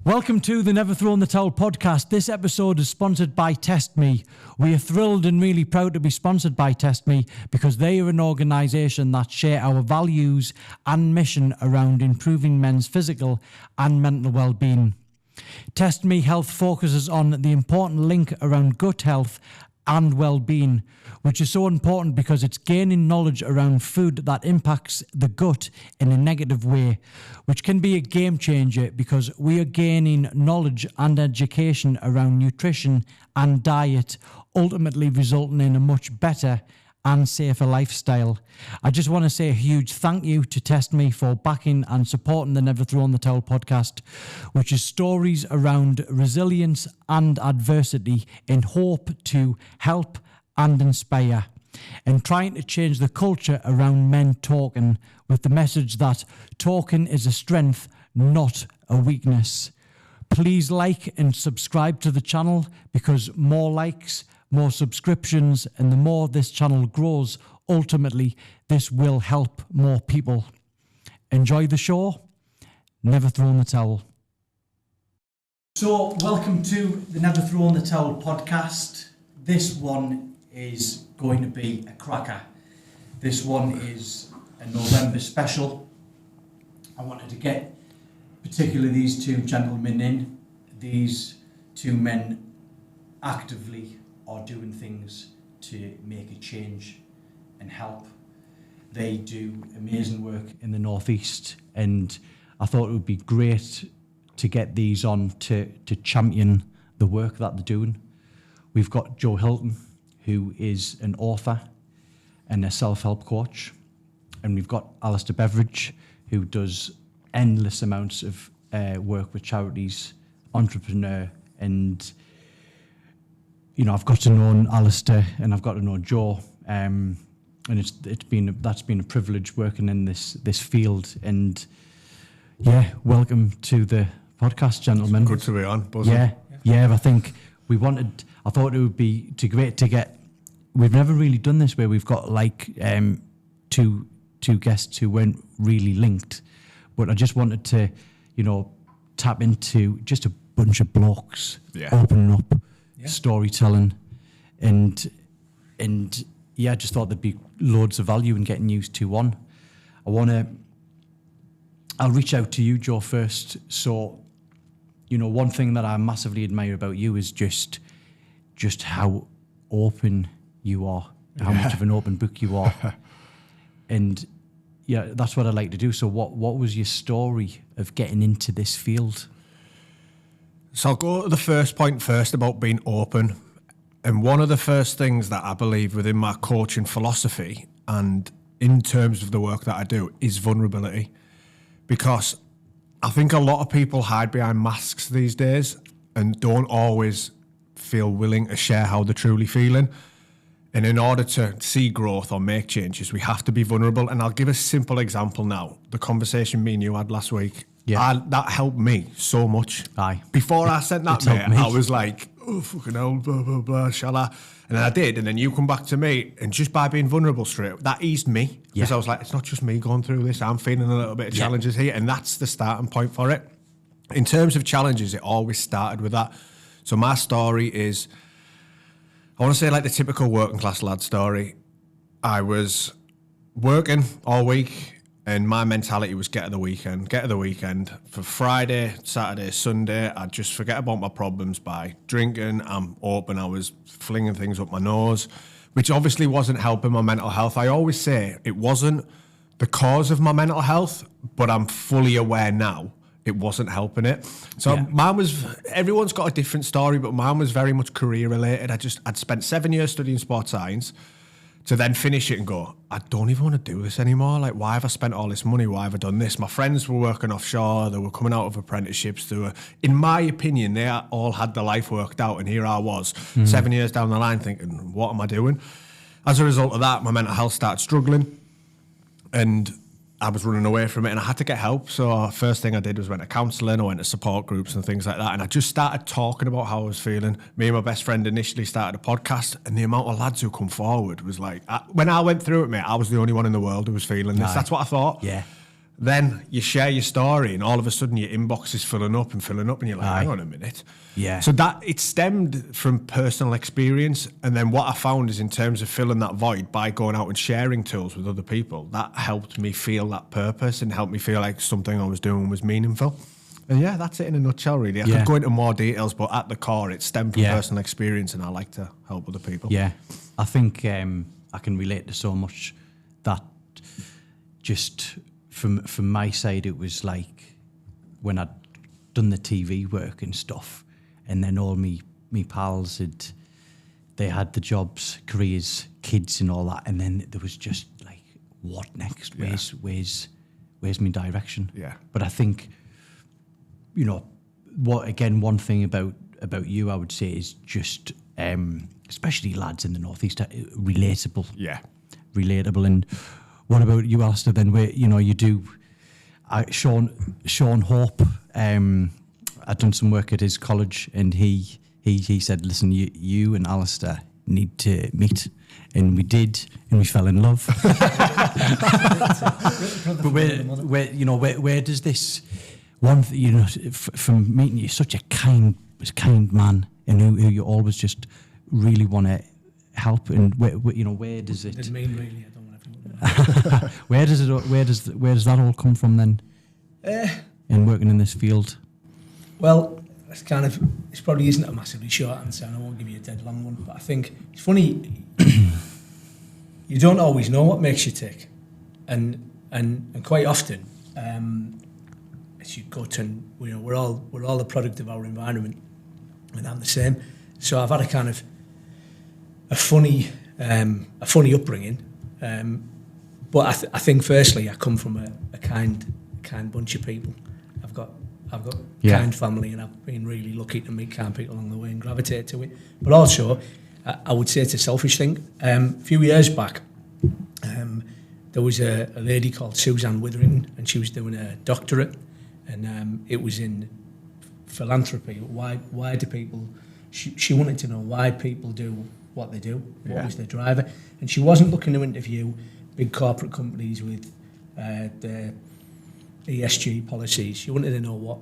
Welcome to the Never Thrown the Towel podcast. This episode is sponsored by Test Me. We are thrilled and really proud to be sponsored by Test Me because they are an organisation that share our values and mission around improving men's physical and mental well-being. Test Me Health focuses on the important link around gut health and well-being, which is so important because it's gaining knowledge around food that impacts the gut in a negative way, which can be a game changer because we are gaining knowledge and education around nutrition and diet, ultimately resulting in a much better and safer lifestyle. I just want to say a huge thank you to Test Me for backing and supporting the Never Thrown the Towel podcast, which is stories around resilience and adversity in hope to help and inspire, and trying to change the culture around men talking with the message that talking is a strength, not a weakness. Please like and subscribe to the channel because more likes, more subscriptions, and the more this channel grows, ultimately, this will help more people. Enjoy the show. Never Thrown the Towel. So, welcome to the Never Thrown the Towel podcast. This one is going to be a cracker. This one is a November special. I wanted to get particularly these two gentlemen in. These two men actively are doing things to make a change and help. They do amazing work in the Northeast, and I thought it would be great to get these on to champion the work that they're doing. We've got Joe Hilton, who is an author and a self-help coach, and we've got Alisdair Beveridge, who does endless amounts of work with charities, entrepreneur, and I've got to know Alisdair and I've got to know Joe, and that's been a privilege working in this field. And welcome to the podcast, gentlemen. It's good to be on. I think I thought it would be great to get. We've never really done this where we've got two guests who weren't really linked, but I just wanted to tap into just a bunch of blokes opening up. Storytelling and I just thought there'd be loads of value in getting used to one. I'll reach out to you, Joe, first. So, one thing that I massively admire about you is just how open you are, how much of an open book you are. And that's what I like to do. So what was your story of getting into this field? So I'll go to the first point first about being open. And one of the first things that I believe within my coaching philosophy and in terms of the work that I do is vulnerability. Because I think a lot of people hide behind masks these days and don't always feel willing to share how they're truly feeling. And in order to see growth or make changes, we have to be vulnerable. And I'll give a simple example now. The conversation me and you had last week. Yeah, that helped me so much. Before I sent that, mate, I was like, oh, fucking hell, blah, blah, blah, shall I? And then I did, and then you come back to me, and just by being vulnerable straight, that eased me. Because I was like, it's not just me going through this, I'm feeling a little bit of challenges here, and that's the starting point for it. In terms of challenges, it always started with that. So my story is, I want to say like the typical working class lad story. I was working all week, and my mentality was get to the weekend. For Friday, Saturday, Sunday, I'd just forget about my problems by drinking. I'm open. I was flinging things up my nose, which obviously wasn't helping my mental health. I always say it wasn't the cause of my mental health, but I'm fully aware now it wasn't helping it. So mine was, everyone's got a different story, but mine was very much career related. I'd spent 7 years studying sports science, to then finish it and go, I don't even want to do this anymore. Like, why have I spent all this money? Why have I done this? My friends were working offshore. They were coming out of apprenticeships. They were, in my opinion, they all had their life worked out. And here I was, 7 years down the line thinking, what am I doing? As a result of that, my mental health started struggling. And I was running away from it and I had to get help. So first thing I did was went to counselling, I went to support groups and things like that. And I just started talking about how I was feeling. Me and my best friend initially started a podcast, and the amount of lads who come forward was like, when I went through it, mate, I was the only one in the world who was feeling this. That's what I thought. Yeah. then you share your story and all of a sudden your inbox is filling up and you're like, hang on a minute. Yeah. So that it stemmed from personal experience. And then what I found is in terms of filling that void by going out and sharing tools with other people, that helped me feel that purpose and helped me feel like something I was doing was meaningful. And yeah, that's it in a nutshell, really. I could go into more details, but at the core, it stemmed from personal experience, and I like to help other people. Yeah, I think I can relate to so much that just from my side, it was like when I'd done the TV work and stuff, and then all me pals they had the jobs, careers, kids, and all that, and then there was just like, what next? Where's my direction? Yeah. But I think, you know, one thing about you, I would say, is just, especially lads in the Northeast, relatable. Yeah. Relatable. And what about you, Alisdair, then, where, you know, you do, Sean Hope, I'd done some work at his college, and he said, listen, you and Alisdair need to meet. And we did, and we fell in love. But where does this... from meeting you, such a kind man, and who you always just really want to help, and where does it? Didn't mean really. I don't want everyone. Where does that all come from then? In working in this field. Well, it's probably isn't a massively short answer, and I won't give you a dead long one. But I think it's funny. You don't always know what makes you tick, and quite often. As you go to, we're all a product of our environment, and I'm the same. So I've had a kind of a funny upbringing, but I think firstly I come from a kind bunch of people. I've got kind family, and I've been really lucky to meet kind people along the way and gravitate to it. But also, I would say it's a selfish thing. A few years back, there was a lady called Suzanne Witherington, and she was doing a doctorate. And it was in philanthropy. Why do people... She wanted to know why people do what they do. What was their driver? And she wasn't looking to interview big corporate companies with their ESG policies. She wanted to know what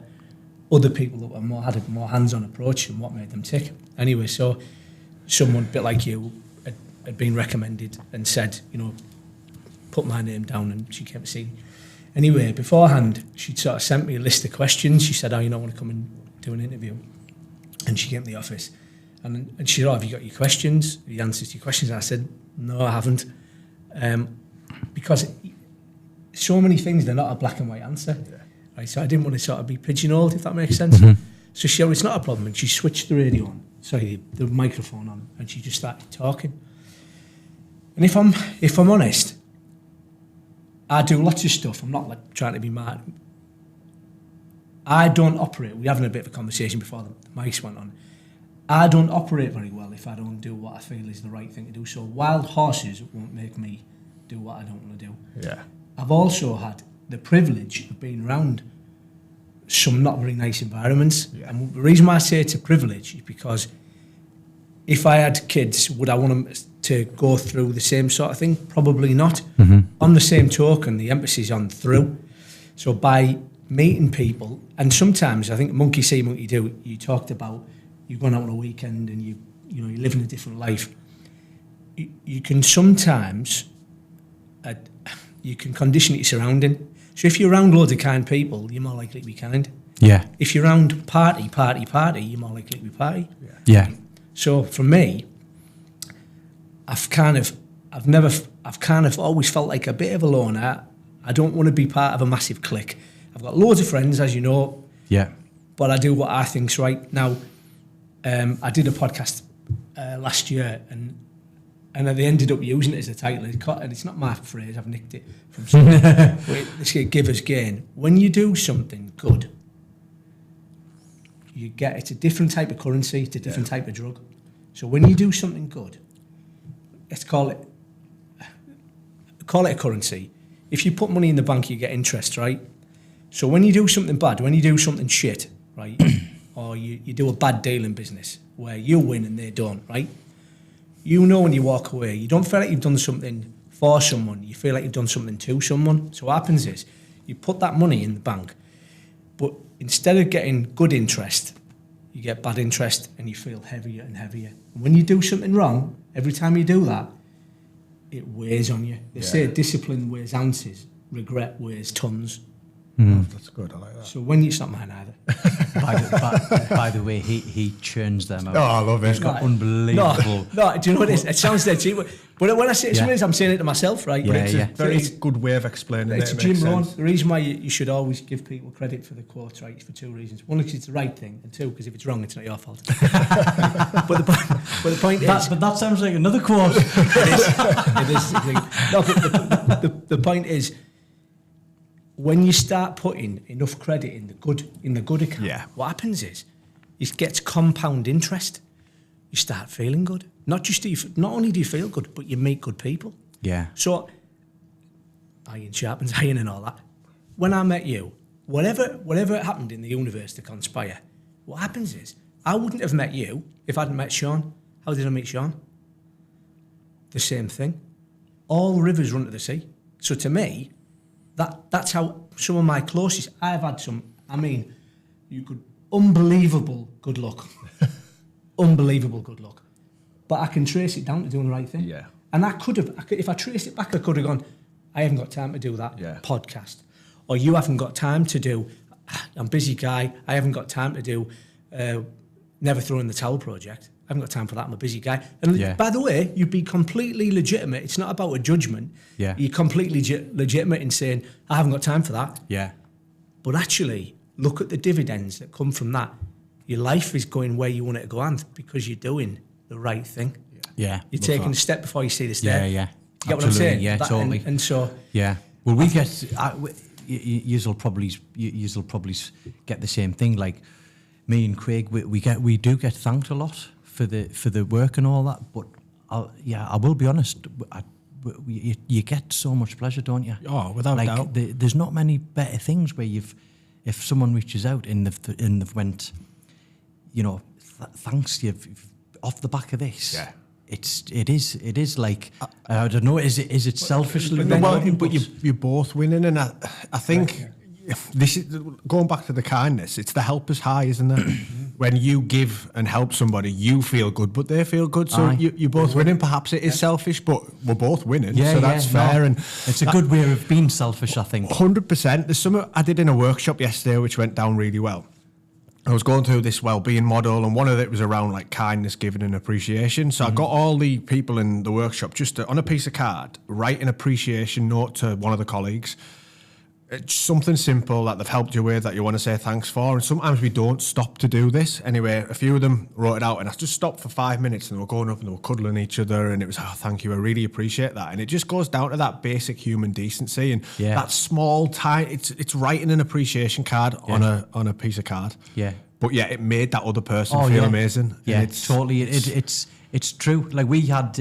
other people that were had a more hands-on approach and what made them tick. Anyway, so someone a bit like you had been recommended and said, put my name down, and she came to see me. Anyway, beforehand, she'd sort of sent me a list of questions. She said, I want to come and do an interview. And she came to the office. And she said, have you got your questions? The answers to your questions? And I said, no, I haven't. Because so many things, they're not a black and white answer. Yeah. Right? So I didn't want to sort of be pigeonholed, if that makes sense. Mm-hmm. So she said, it's not a problem. And she switched the radio on, the microphone on, and she just started talking. And if I'm honest, I do lots of stuff. I'm not like trying to be mad. I don't operate. We're having a bit of a conversation before the mics went on. I don't operate very well if I don't do what I feel is the right thing to do. So wild horses won't make me do what I don't want to do. Yeah. I've also had the privilege of being around some not very nice environments. Yeah. And the reason why I say it's a privilege is because if I had kids, would I want them to go through the same sort of thing? Probably not. Mm-hmm. On the same token, the emphasis on through. So by meeting people, and sometimes I think monkey see, monkey do. You talked about you've gone out on a weekend and you're living a different life. You can sometimes you can condition your surrounding. So if you're around loads of kind people, you're more likely to be kind. Yeah. If you're around party, you're more likely to be party. Yeah. So for me, I've kind of always felt like a bit of a loner. I don't want to be part of a massive clique. I've got loads of friends, as you know. Yeah. But I do what I think's right. Now, I did a podcast last year, and they ended up using it as a title. And it's not my phrase. I've nicked it from someone. It's givers gain. When you do something good, it's a different type of currency. It's a different type of drug. So when you do something good, let's call it a currency. If you put money in the bank, you get interest, right? So when you do something bad, when you do something shit, right, or you do a bad deal in business where you win and they don't, right? You know when you walk away, you don't feel like you've done something for someone. You feel like you've done something to someone. So what happens is You put that money in the bank, but instead of getting good interest, you get bad interest and you feel heavier and heavier. And when you do something wrong, every time you do that, it weighs on you. They say discipline weighs ounces, regret weighs tons. Oh, that's good. I like that. So when it's not mine either. By the way, he churns them out. Oh, I love it. He's got unbelievable. No, do you know what it is? It sounds dead cheap. But when I say it, sometimes I'm saying it to myself, right? Yeah, It's yeah. It's a very good way of explaining It's it. Jim makes Rohn. sense. The reason why you should always give people credit for the quotes, right, is for two reasons. One, because it's the right thing, and two, because if it's wrong, it's not your fault. but the point is... But that sounds like another quote. It is. No, but the point is, when you start putting enough credit in the good account, what happens is it gets compound interest. You start feeling good. Not only do you feel good, but you meet good people. Yeah. So iron sharpens iron and all that. When I met you, whatever happened in the universe to conspire, what happens is I wouldn't have met you if I hadn't met Sean. How did I meet Sean? The same thing. All rivers run to the sea. So to me, that's how some of my closest, I've had some, unbelievable good luck. Unbelievable good luck. But I can trace it down to doing the right thing. Yeah. And if I traced it back, I could have gone, I haven't got time to do that podcast. Or you haven't got time to do, I'm a busy guy, I haven't got time to do Never Throw in the Towel project. I haven't got time for that, I'm a busy guy. And by the way, you'd be completely legitimate. It's not about a judgment. Yeah. You're completely legitimate in saying, I haven't got time for that. Yeah. But actually, look at the dividends that come from that. Your life is going where you want it to go, and because you're doing the right thing. Yeah. You're taking a step before you see the step. Yeah, yeah. You get what I'm saying? Yeah, totally. And so... Yeah. Well, we get... You'll probably get the same thing. Like me and Craig, we do get thanked a lot for the work and all that. But I will be honest. You get so much pleasure, don't you? Oh, without doubt. There's not many better things where if someone reaches out and they've went, thanks you off the back of this. Yeah. It is like I don't know. Is it selfishly? But you're both winning, and I think this is going back to the kindness. It's the helper's high, isn't it? When you give and help somebody, you feel good, but they feel good. So you're both winning. Perhaps it is selfish, but we're both winning. So that's fair. No. And it's a good way of being selfish, I think. 100%. There's something I did in a workshop yesterday, which went down really well. I was going through this well-being model, and one of it was around like kindness, giving, and appreciation. So I got all the people in the workshop just on a piece of card, write an appreciation note to one of the colleagues. It's something simple that they've helped you with that you want to say thanks for. And sometimes we don't stop to do this. Anyway, a few of them wrote it out, and I just stopped for 5 minutes, and they were going up and they were cuddling each other, and it was, oh, thank you, I really appreciate that. And it just goes down to that basic human decency and that small time. It's writing an appreciation card on a piece of card. Yeah. But yeah, it made that other person feel amazing. Yeah, totally. It's true. Like we had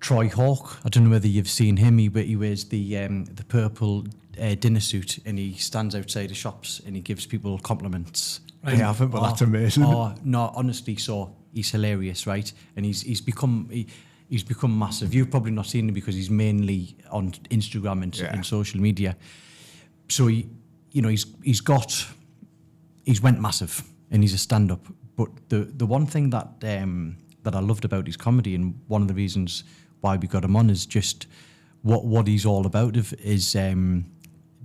Troy Hawke. I don't know whether you've seen him. He wears the purple dinner suit, and he stands outside the shops and he gives people compliments. Right. I haven't, but that's amazing. Oh no, honestly, so he's hilarious, right? And he's become massive. You've probably not seen him because he's mainly on Instagram and social media. So he's went massive, and he's a stand-up. But the one thing that I loved about his comedy, and one of the reasons why we got him on, is just what he's all about. Is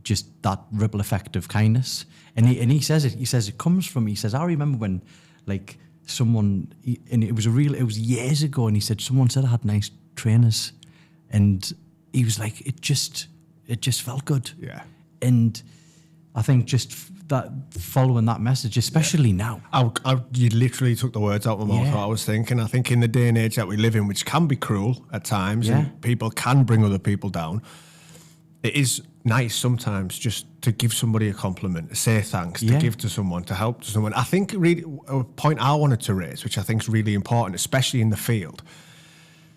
just that ripple effect of kindness. And he says it. He says it comes from. He says, I remember when like someone, and it was years ago, and he said someone said I had nice trainers, and he was like, it just felt good. Yeah. And I think just that following that message, especially now. You literally took the words out of my mouth. What I was thinking. I think in the day and age that we live in, which can be cruel at times, and people can bring other people down, it is nice sometimes just to give somebody a compliment, to say thanks, to give to someone, to help to someone. I think really a point I wanted to raise, which I think is really important, especially in the field,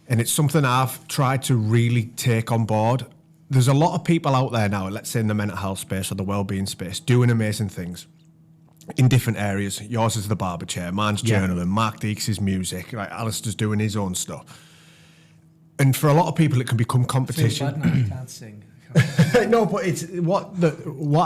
and it's something I've tried to really take on board. There's a lot of people out there now, let's say in the mental health space or the wellbeing space, doing amazing things in different areas. Yours is the barber chair, mine's journaling, Mark Deeks' music, like Alisdair's doing his own stuff. And for a lot of people, it can become competition. I feel bad now, I can't sing. No, but it's what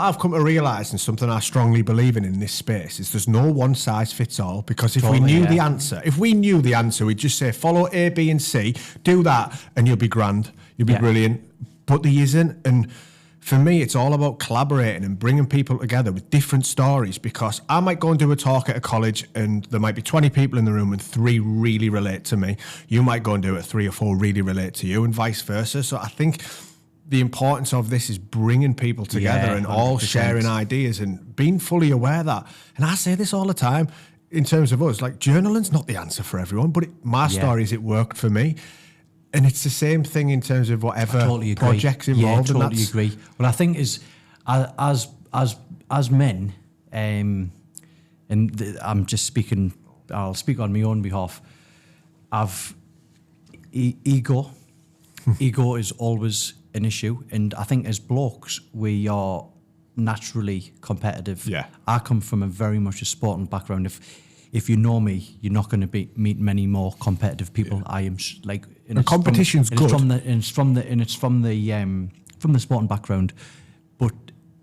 I've come to realise, and something I strongly believe in this space, is there's no one size fits all. Because if we knew the answer, we'd just say follow A, B, and C, do that, and you'll be grand, you'll be brilliant. But there isn't, and for me, it's all about collaborating and bringing people together with different stories. Because I might go and do a talk at a college, and there might be 20 people in the room, and 3 really relate to me. You might go and do it, 3 or 4 really relate to you, and vice versa. So I think the importance of this is bringing people together and 100%. All sharing ideas and being fully aware that. And I say this all the time in terms of us, like, journaling's not the answer for everyone, but my stories, it worked for me. And it's the same thing in terms of whatever projects involved. Yeah, totally agree. Well, I think as men, and I'm just speaking, I'll speak on my own behalf. Ego is always an issue, and I think as blokes we are naturally competitive. Yeah, I come from a very much a sporting background. If you know me, you're not going to meet many more competitive people. I am and competition's good. It's from the sporting background, but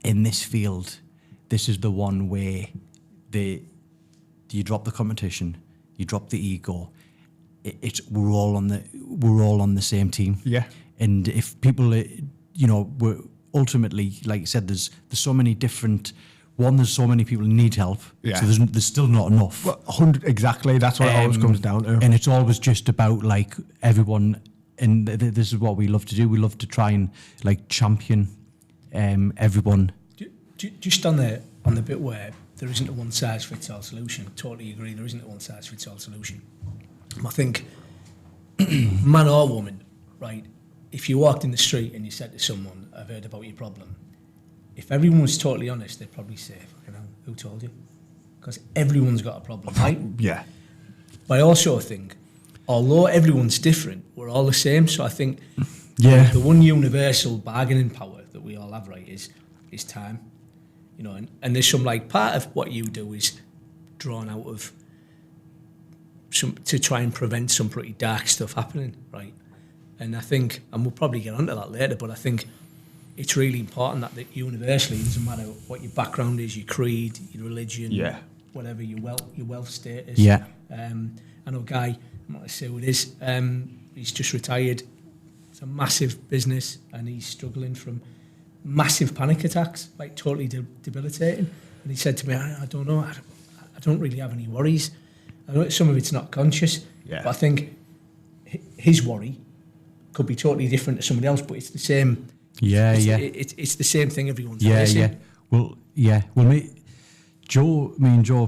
in this field, this is the one where you drop the competition, you drop the ego. We're all on the same team. Yeah. And if people, we're ultimately, like you said, there's so many different. One, there's so many people who need help. Yeah. So there's still not enough. Well, 100 exactly. That's what it always comes down to. And it's always just about like everyone. And this is what we love to do. We love to try and like champion everyone. Just on the bit where there isn't a one size fits all solution. Totally agree. There isn't a one size fits all solution. I think man or woman, right? If you walked in the street and you said to someone, "I've heard about your problem," if everyone was totally honest, they'd probably say, "Fucking hell, who told you?" Because everyone's got a problem, right? Yeah. But I also think, although everyone's different, we're all the same. So I think the one universal bargaining power that we all have, right, is time. And there's some like part of what you do is drawn out of some to try and prevent some pretty dark stuff happening, right? And I think, and we'll probably get onto that later, but I think it's really important that universally, it doesn't matter what your background is, your creed, your religion, whatever, your wealth status. Yeah. I know a guy, I'm not going to say who it is, he's just retired. It's a massive business and he's struggling from massive panic attacks, like totally debilitating. And he said to me, I don't know, I don't really have any worries. I know some of it's not conscious, but I think his worry could be totally different to somebody else, but it's the same. It's the same thing everyone's facing. Well, me and Joe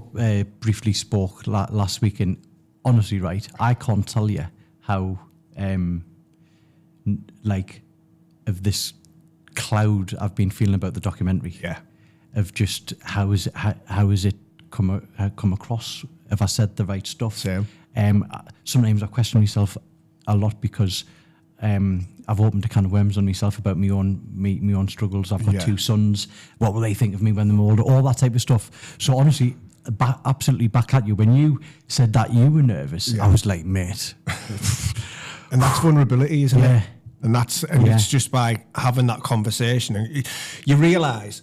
briefly spoke last week, and honestly, right, I can't tell you how of this cloud I've been feeling about the documentary. Yeah. Of just how is it come across? Have I said the right stuff? Same. Sometimes I question myself a lot because I've opened a can of worms on myself about my own struggles. I've got 2 sons. What will they think of me when they're older? All that type of stuff. So honestly, absolutely back at you. When you said that you were nervous, I was like, mate. And that's vulnerability, isn't it? And it's just by having that conversation, and you realise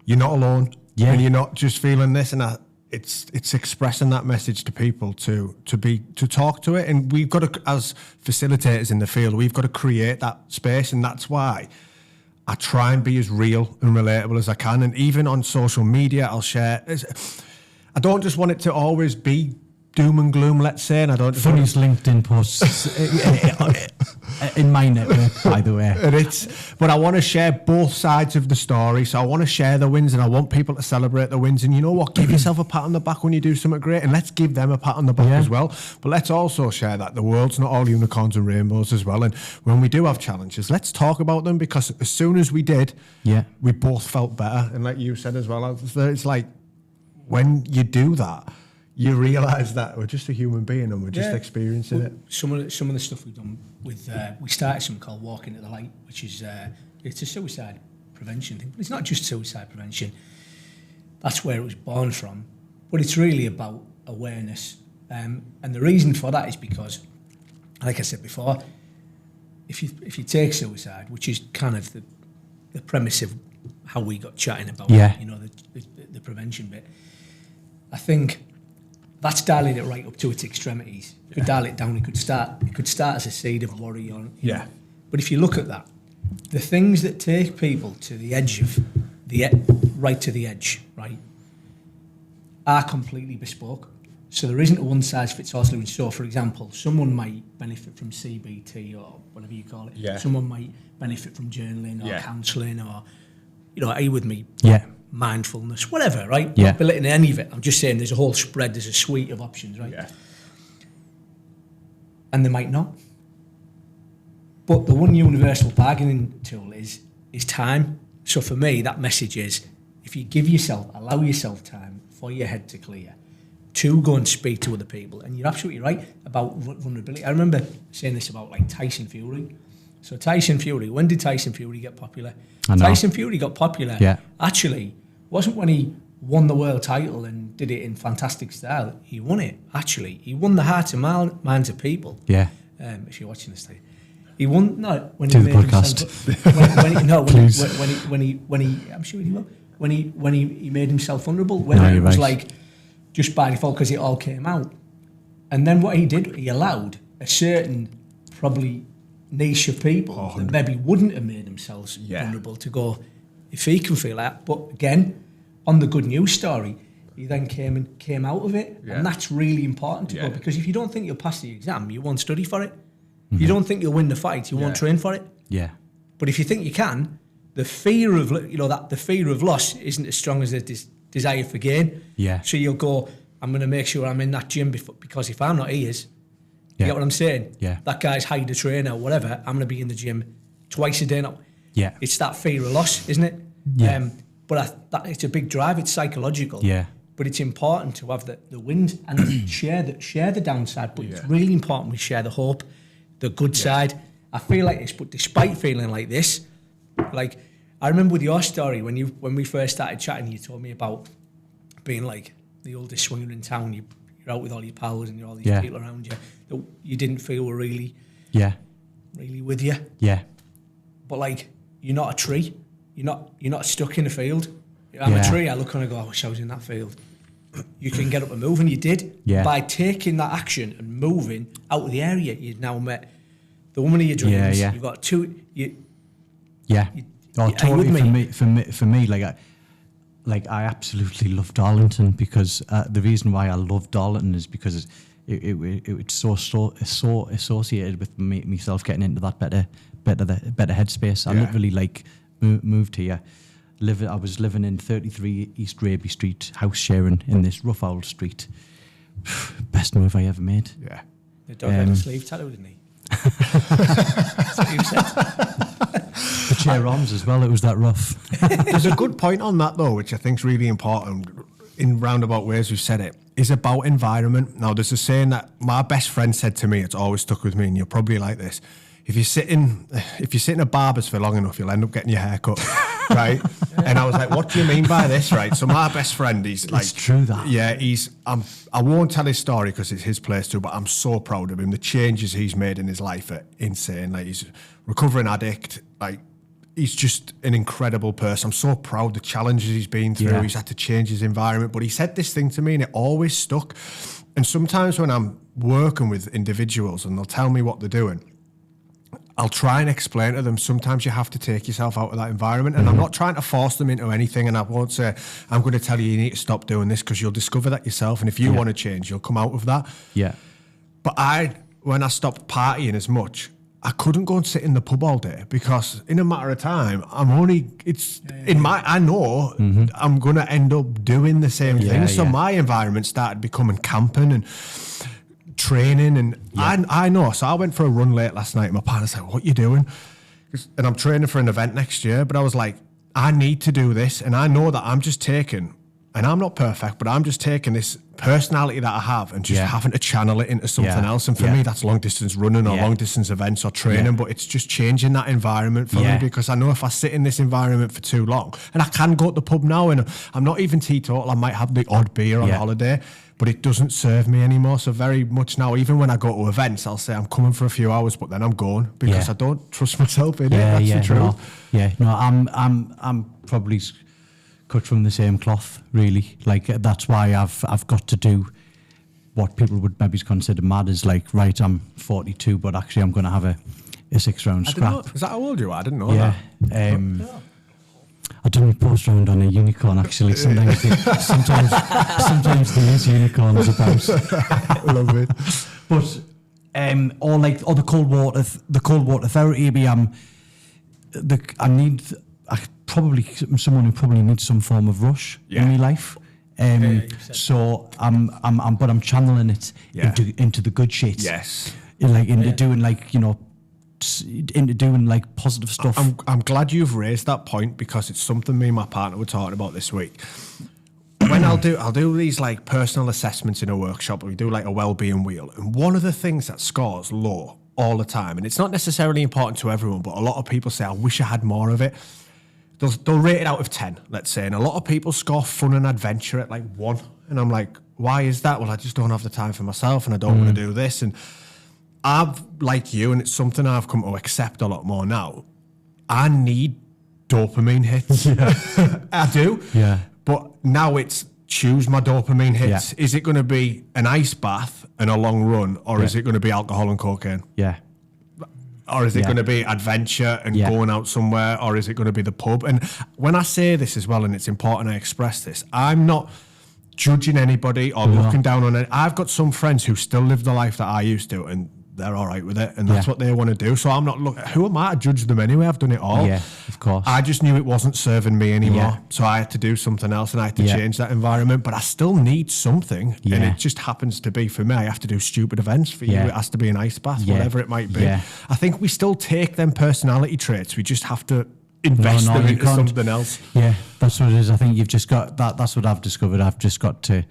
you're not alone, and you're not just feeling this and that. It's expressing that message to people to talk to it, and we've got to, as facilitators in the field, we've got to create that space, and that's why I try and be as real and relatable as I can. And even on social media, I'll share. I don't just want it to always be doom and gloom, let's say, and I don't. Funniest LinkedIn posts in my network, by the way. But I want to share both sides of the story. So I want to share the wins, and I want people to celebrate the wins. And you know what? Give yourself a pat on the back when you do something great, and let's give them a pat on the back as well. But let's also share that the world's not all unicorns and rainbows as well. And when we do have challenges, let's talk about them, because as soon as we did, we both felt better. And like you said as well, it's like when you do that, you realise that we're just a human being and we're just experiencing it. Some of the stuff we've done with, we started something called Walking at the Light, which is it's a suicide prevention thing. But it's not just suicide prevention. That's where it was born from. But it's really about awareness. And the reason for that is because, like I said before, if you take suicide, which is kind of the premise of how we got chatting about, the prevention bit. I think that's dialing it right up to its extremities. You could dial it down. It could start as a seed of worry on. Yeah. But if you look at that, the things that take people to the edge of right to the edge, right, are completely bespoke. So there isn't a one-size-fits-all solution. So, for example, someone might benefit from CBT or whatever you call it. Yeah. Someone might benefit from journaling or Yeah. counselling or, are you with me? Yeah. Mindfulness, whatever, right? Yeah. Not belittling any of it. I'm just saying there's a whole spread, there's a suite of options, right? Yeah. And they might not. But the one universal bargaining tool is time. So for me, that message is, if you allow yourself time for your head to clear, to go and speak to other people. And you're absolutely right about vulnerability. I remember saying this about like Tyson Fury. So Tyson Fury, when did Tyson Fury get popular? Tyson Fury got popular, actually, wasn't when he won the world title and did it in fantastic style. He won it, actually. He won the hearts and minds of people. Yeah. If you're watching this thing. He won, no, when Do he the made podcast. I'm sure he will. When he made himself vulnerable, No, it you're was right. like just by default because it all came out. And then what he did, he allowed a certain probably niche of people that maybe wouldn't have made themselves vulnerable to go, if he can feel that. But again, on the good news story, he then came out of it. And that's really important to go, because if you don't think you'll pass the exam, you won't study for it. If you don't think you'll win the fight, you won't train for it. Yeah. But if you think you can, the fear of the fear of loss isn't as strong as the desire for gain. Yeah. So you'll go, I'm going to make sure I'm in that gym because if I'm not, he is. You get what I'm saying? Yeah. That guy's hired a trainer, whatever. I'm going to be in the gym twice a day now. Yeah. It's that fear of loss, isn't it? Yeah. But it's a big drive. It's psychological. Yeah. But it's important to have the wins and share the downside. But it's really important we share the hope, the good side. I feel like this, but despite feeling like this, like I remember with your story when we first started chatting, you told me about being like the oldest swinger in town. You're out with all your pals and all these people around you that you didn't feel were really with you. Yeah. But like you're not a tree. You're not stuck in a field. I'm a tree. I look and I go, I wish I was in that field. You can get up and move, and you did. Yeah. By taking that action and moving out of the area, you've now met the woman of your dreams. Yeah. You've got two. Totally. For me, like I absolutely love Darlington because the reason why I love Darlington is because it's so associated with myself getting into that better headspace. I literally moved here. I was living in 33 East Raby Street, house sharing in this rough old street. Best move I ever made. Yeah. The dog had a sleeve tattoo, didn't he? That's what you said. The chair arms as well, it was that rough. There's a good point on that, though, which I think is really important. In roundabout ways we've said it, is about environment. Now, there's a saying that my best friend said to me, it's always stuck with me, and you're probably like this. If you sit in a barber's for long enough, you'll end up getting your hair cut, right? And I was like, what do you mean by this, right? So my best friend, he's like... It's true, that. Yeah, I won't tell his story because it's his place too, but I'm so proud of him. The changes he's made in his life are insane. Like, he's a recovering addict. Like, he's just an incredible person. I'm so proud the challenges he's been through. Yeah. He's had to change his environment. But he said this thing to me and it always stuck. And sometimes when I'm working with individuals and they'll tell me what they're doing, I'll try and explain to them, sometimes you have to take yourself out of that environment. And I'm not trying to force them into anything. And I won't say, I'm going to tell you need to stop doing this, because you'll discover that yourself. And if you want to change, you'll come out of that. Yeah. But when I stopped partying as much, I couldn't go and sit in the pub all day, because in a matter of time, I know I'm going to end up doing the same thing. So my environment started becoming camping and training, and I know. So I went for a run late last night. My partner's like, what are you doing? And I'm training for an event next year, but I was like, I need to do this, and I know that I'm just taking And I'm not perfect, but I'm just taking this personality that I have and just having to channel it into something else. And for me, that's long distance running or long distance events or training, but it's just changing that environment for me, because I know if I sit in this environment for too long, and I can go to the pub now and I'm not even teetotal, I might have the odd beer on holiday, but it doesn't serve me anymore. So very much now, even when I go to events, I'll say I'm coming for a few hours, but then I'm going because I don't trust myself in it. That's the truth. I'm probably cut from the same cloth, really. Like, that's why I've got to do what people would maybe consider mad, is like, right, I'm 42, but actually I'm going to have a 6-round scrap. Is that how old you are? I didn't know that. I done a post round on a unicorn, actually. Sometimes there is unicorns about. Love it. But or the cold water therapy. Probably someone who probably needs some form of rush in my life. So I'm channeling it into the good shit. Yes. Into doing like positive stuff. I'm glad you've raised that point, because it's something me and my partner were talking about this week. When I'll do these like personal assessments in a workshop, we do like a well-being wheel, and one of the things that scores low all the time, and it's not necessarily important to everyone, but a lot of people say, I wish I had more of it. They'll rate it out of 10, let's say, and a lot of people score fun and adventure at like 1, and I'm like, why is that? Well, I just don't have the time for myself, and I don't want to do this. And I've, like you, and it's something I've come to accept a lot more now, I need dopamine hits. I do. Yeah. But now it's choose my dopamine hits. Yeah. Is it going to be an ice bath and a long run, or is it going to be alcohol and cocaine? Yeah. Or is it going to be adventure and going out somewhere, or is it going to be the pub? And when I say this as well, and it's important I express this, I'm not judging anybody or looking down on it. I've got some friends who still live the life that I used to, and they're all right with it, and that's what they want to do. So I'm not who am I to judge them anyway? I've done it all. Yeah, of course. I just knew it wasn't serving me anymore, so I had to do something else, and I had to change that environment. But I still need something, and it just happens to be, for me, I have to do stupid events. For you, it has to be an ice bath, whatever it might be. I think we still take them personality traits. We just have to invest them into something else. Yeah, that's what it is. I think you've just got that. That's what I've discovered. I've just got to.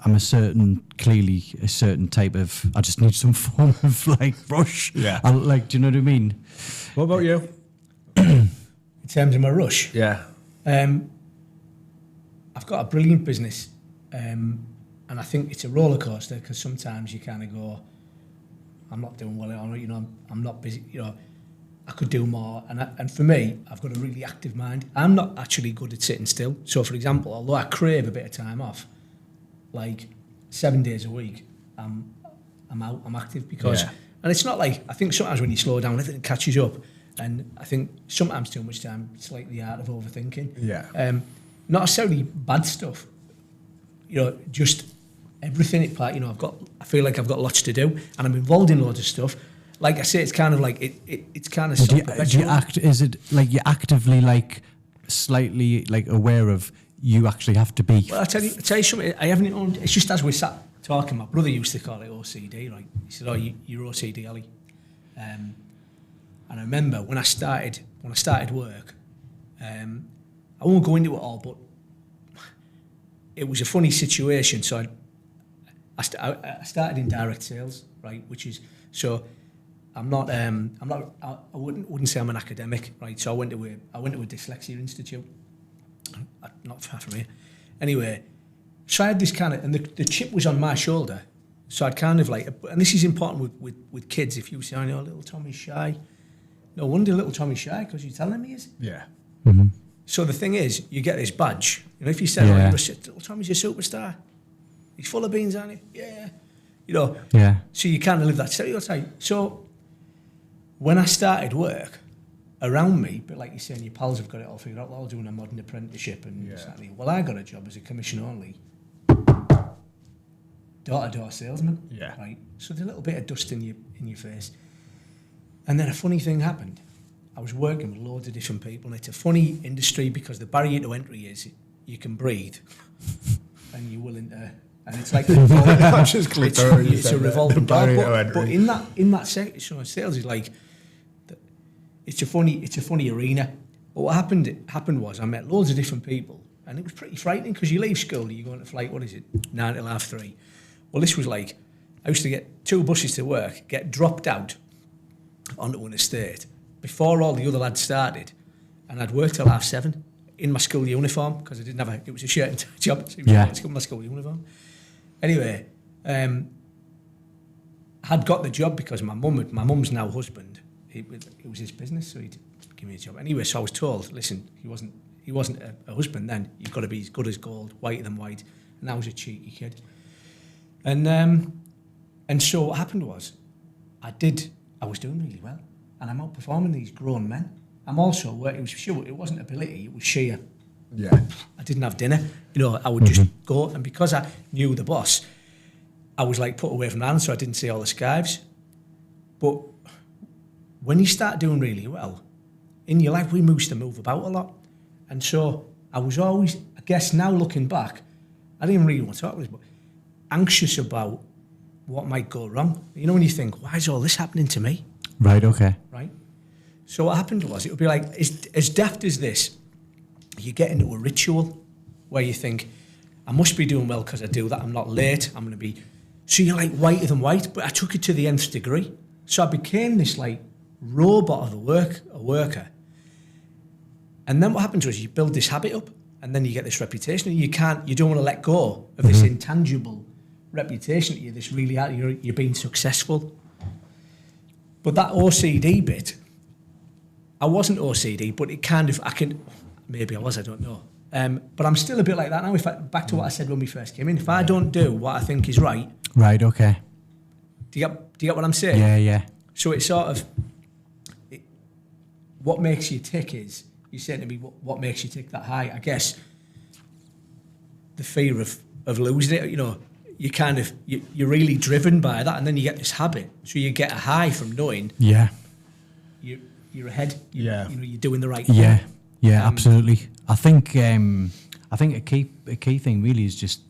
I'm a certain type of. I just need some form of like rush. Yeah. Do you know what I mean? What about you? In terms of my rush, Yeah. I've got a brilliant business, and I think it's a roller coaster, because sometimes you kind of go, I'm not doing well, I'm not busy, I could do more. And for me, I've got a really active mind. I'm not actually good at sitting still. So, for example, although I crave a bit of time off, like 7 days a week, I'm out, I'm active, because, and it's not like, I think sometimes when you slow down, everything catches up. And I think sometimes too much time, it's like the art of overthinking. Yeah. Not necessarily bad stuff, just everything. I feel like I've got lots to do, and I'm involved in loads of stuff. Like I say, it's kind of like it's kind of. Do you act? Is it like you're actively like slightly like aware of you actually have to be? Well, I tell you something. I haven't owned. It's just as we sat talking. My brother used to call it OCD. Right? He said, "Oh, you're OCD, Ali." And I remember when I started work. I won't go into it all, but it was a funny situation. So I started in direct sales, right? Which is so. I wouldn't say I'm an academic, right? So I went to a dyslexia institute, not far from here. Anyway, so I had this kind of, and the chip was on my shoulder. So I'd kind of like, and this is important with kids. If you say, little Tommy's shy, no wonder little Tommy's shy, because you're telling me he is. Yeah. Mm-hmm. So the thing is, you get this badge. If you say, little Tommy's a superstar, he's full of beans, aren't he? Yeah. Yeah. So you kind of live that stereotype. So when I started work, around me, but like you're saying, your pals have got it all figured out, they're all doing a modern apprenticeship and exactly. Well, I got a job as a commission only door-to-door salesman. Yeah. Right. So there's a little bit of dust in your face. And then a funny thing happened. I was working with loads of different people, and it's a funny industry because the barrier to entry is you can breathe and you're willing to. And it's like it's a revolving door. But in that section, sales is like it's a funny arena. But what happened was I met loads of different people And it was pretty frightening because you leave school, you're going to flight, 9 till half 3. Well, this was like, I used to get 2 buses to work, get dropped out onto an estate before all the other lads started, and I'd work till half 7 in my school uniform because I didn't have it was a shirt and tie job, so it was my school uniform. Anyway, had got the job because my mum's now husband, it was his business, so he'd give me a job. Anyway, so I was told, listen, he wasn't a husband then, you've got to be as good as gold, whiter than white, and I was a cheeky kid. And so what happened was, I was doing really well, and I'm outperforming these grown men. I'm also working, it wasn't ability, it was sheer. Yeah. I didn't have dinner, I would just go, and because I knew the boss, I was like put away from the hand, so I didn't see all the skives. But when you start doing really well, in your life, we used to move about a lot. And so I was always, I guess now looking back, I didn't really want to talk about this, but anxious about what might go wrong. When you think, why is all this happening to me? Right, okay. Right? So what happened was, it would be like, as daft as this, you get into a ritual where you think, I must be doing well because I do that, I'm not late, I'm going to be... So you're like whiter than white, but I took it to the nth degree. So I became this like robot of a worker. And then what happens was you build this habit up, and then you get this reputation, and you don't want to let go of this intangible reputation that you're this really, you're being successful. But that OCD bit, I wasn't OCD, but it kind of, maybe I was, I don't know. But I'm still a bit like that now. Back to what I said when we first came in, if I don't do what I think is right. Right, okay. Do you get what I'm saying? Yeah. So it's sort of, what makes you tick is, you're saying to me, what makes you tick that high? I guess the fear of losing it, you kind of, you're really driven by that, and then you get this habit. So you get a high from knowing you're ahead. You're doing the right thing. Yeah, absolutely. I think a key thing really is just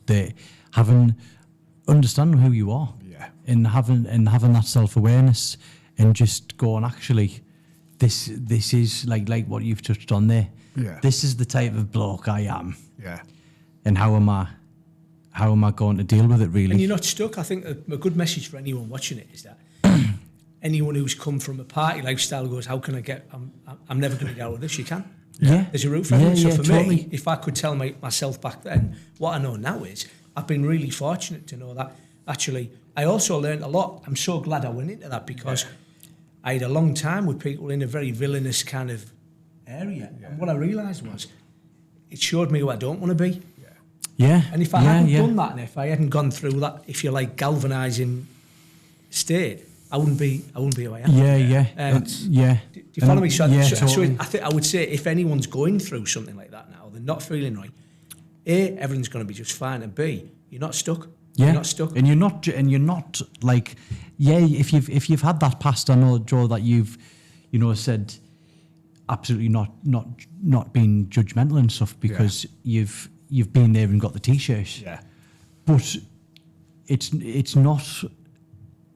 understanding who you are. Yeah. And having that self-awareness, and just going, actually, this is like what you've touched on there. Yeah. This is the type of bloke I am. Yeah. And how am I going to deal with it, really? And you're not stuck. I think a good message for anyone watching it is that anyone who's come from a party lifestyle goes, how can I get, I'm never going to get out of this. You can. Yeah. There's a route for everyone. So for totally. me, if I could tell myself back then, what I know now is, I've been really fortunate to know that. Actually, I also learned a lot. I'm so glad I went into that, because I had a long time with people in a very villainous kind of area. Yeah. And what I realised was, it showed me who I don't want to be. Yeah. And if I hadn't done that, and if I hadn't gone through that, if you like, galvanising state, I wouldn't be who I am. Do you follow me? So totally. I think I would say, if anyone's going through something like that now, they're not feeling right, A, everything's going to be just fine, and B, you're not stuck. Yeah. You're not stuck. And you're not like, if you've had that past, I know, Joe, that you've, said absolutely not being judgmental and stuff, because you've been there and got the t-shirt. Yeah. But it's not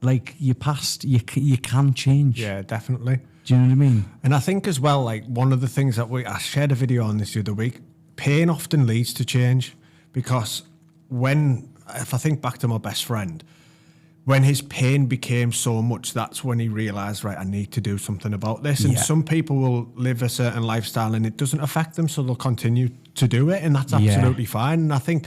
like your past, you can change. Yeah, definitely. Do you know what I mean? And I think as well, like, one of the things that I shared a video on this the other week, pain often leads to change, because if I think back to my best friend, when his pain became so much, that's when he realised, right, I need to do something about this. And some people will live a certain lifestyle and it doesn't affect them, so they'll continue to do it, and that's absolutely fine. And I think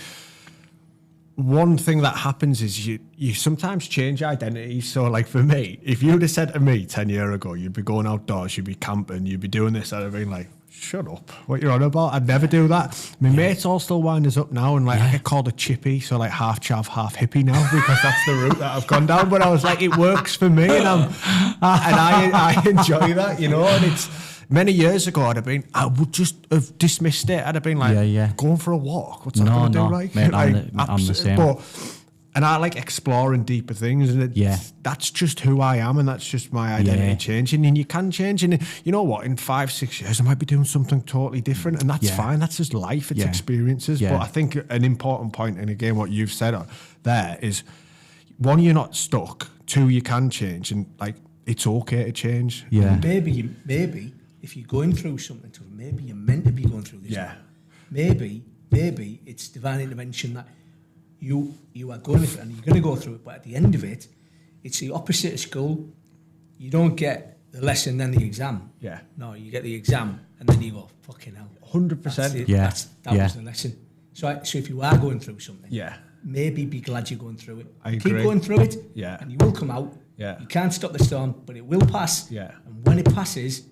one thing that happens is you sometimes change identity. So, like, for me, if you'd have said to me 10 years ago, you'd be going outdoors, you'd be camping, you'd be doing this, I'd have been like, shut up, what you're on about? I'd never do that. My mates all still wind us up now, and like I get called a chippy, so like half chav, half hippie now, because that's the route that I've gone down. But I was like, it works for me, and I enjoy that, And it's many years ago, I would just have dismissed it. I'd have been like, going for a walk. What's that going to do? Like, mate, like I'm the same. And I like exploring deeper things, and that's just who I am, and that's just my identity changing. And you can change, and you know what? In 5-6 years, I might be doing something totally different, and that's fine. That's just life. It's experiences. But I think an important point, and again, what you've said there is, one, you're not stuck. Two, you can change, and like, it's okay to change. Yeah. Maybe if you're going through something tough, maybe you're meant to be going through this. Yeah. Maybe maybe it's divine intervention that you are going through, and you're going to go through it, but at the end of it, it's the opposite of school. You don't get the lesson, then the exam. Yeah. No, you get the exam, and then you go, fucking hell. 100%. Yeah. That was the lesson. So if you are going through something, Yeah. maybe be glad you're going through it. I Keep agree. going through it, Yeah. and you will come out. Yeah. You can't stop the storm, but it will pass. Yeah. And when it passes,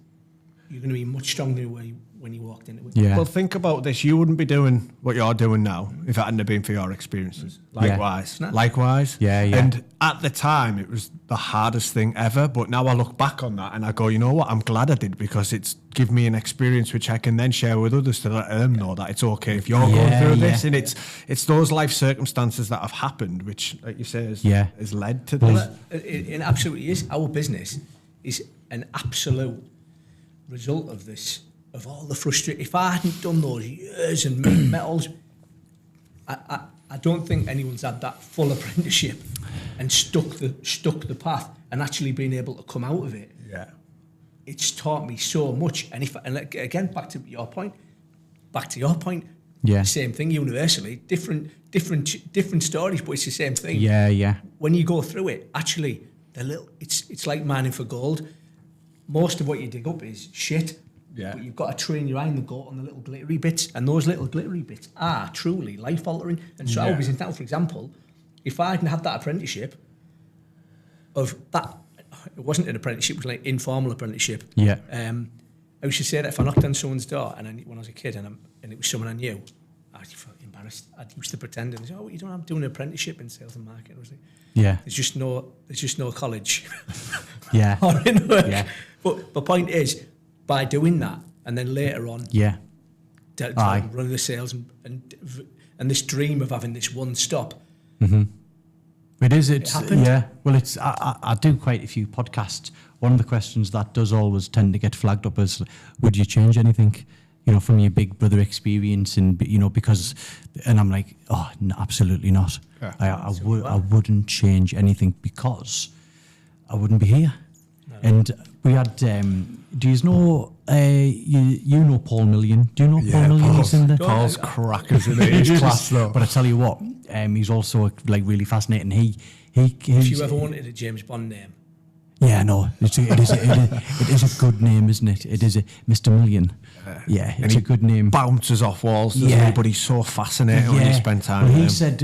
you're going to be much stronger when you walked into it. Yeah. Well, think about this. You wouldn't be doing what you're doing now if it hadn't have been for your experiences. Likewise. Yeah. Likewise. Yeah, yeah. And at the time, it was the hardest thing ever. But now I look back on that and I go, you know what? I'm glad I did, because it's given me an experience which I can then share with others to let them know that it's okay if you're going through this. And it's those life circumstances that have happened, which, like you say, has led to this. Well, it absolutely is. Our business is an absolute result of this, of all the frustration. If I hadn't done those years and metals, I don't think anyone's had that full apprenticeship and stuck the path and actually been able to come out of it. Yeah. It's taught me so much. And again, back to your point. Yeah. Same thing universally. Different stories, but it's the same thing. Yeah, yeah. When you go through it, actually, it's like mining for gold. Most of what you dig up is shit. Yeah. But you've got to train your eye and go on the little glittery bits, and those little glittery bits are truly life altering. And so our business now, for example, if I hadn't had that apprenticeship of that, it wasn't an apprenticeship, it was like informal apprenticeship. Yeah. I used to say that if I knocked on someone's door when I was a kid and it was someone I knew, I felt embarrassed. I used to pretend and say, "Oh, what are you doing?" I'm doing an apprenticeship in sales and marketing. I was like, Yeah. There's just no college. Yeah. Or in work. Yeah. But the point is, by doing that, and then later on, Yeah. running the sales and this dream of having this one stop. It is. It's happened. yeah. Well, it's. I do quite a few podcasts. One of the questions that does always tend to get flagged up is, would you change anything? You know, from your Big Brother experience, and because, and I'm like, oh, no, absolutely not. Yeah. I wouldn't change anything because I wouldn't be here. No. And we had. Do you know? You know Paul Million? Do you know Paul Million? He's in the Paul's crackers in it. He's class though. But I tell you what, he's also like really fascinating. If you ever wanted a James Bond name. Yeah, no, it is a good name, isn't it? It is a Mr. Million. Yeah, it's a good name. Bounces off walls, doesn't he? But he's so fascinating when you spend time with him. He said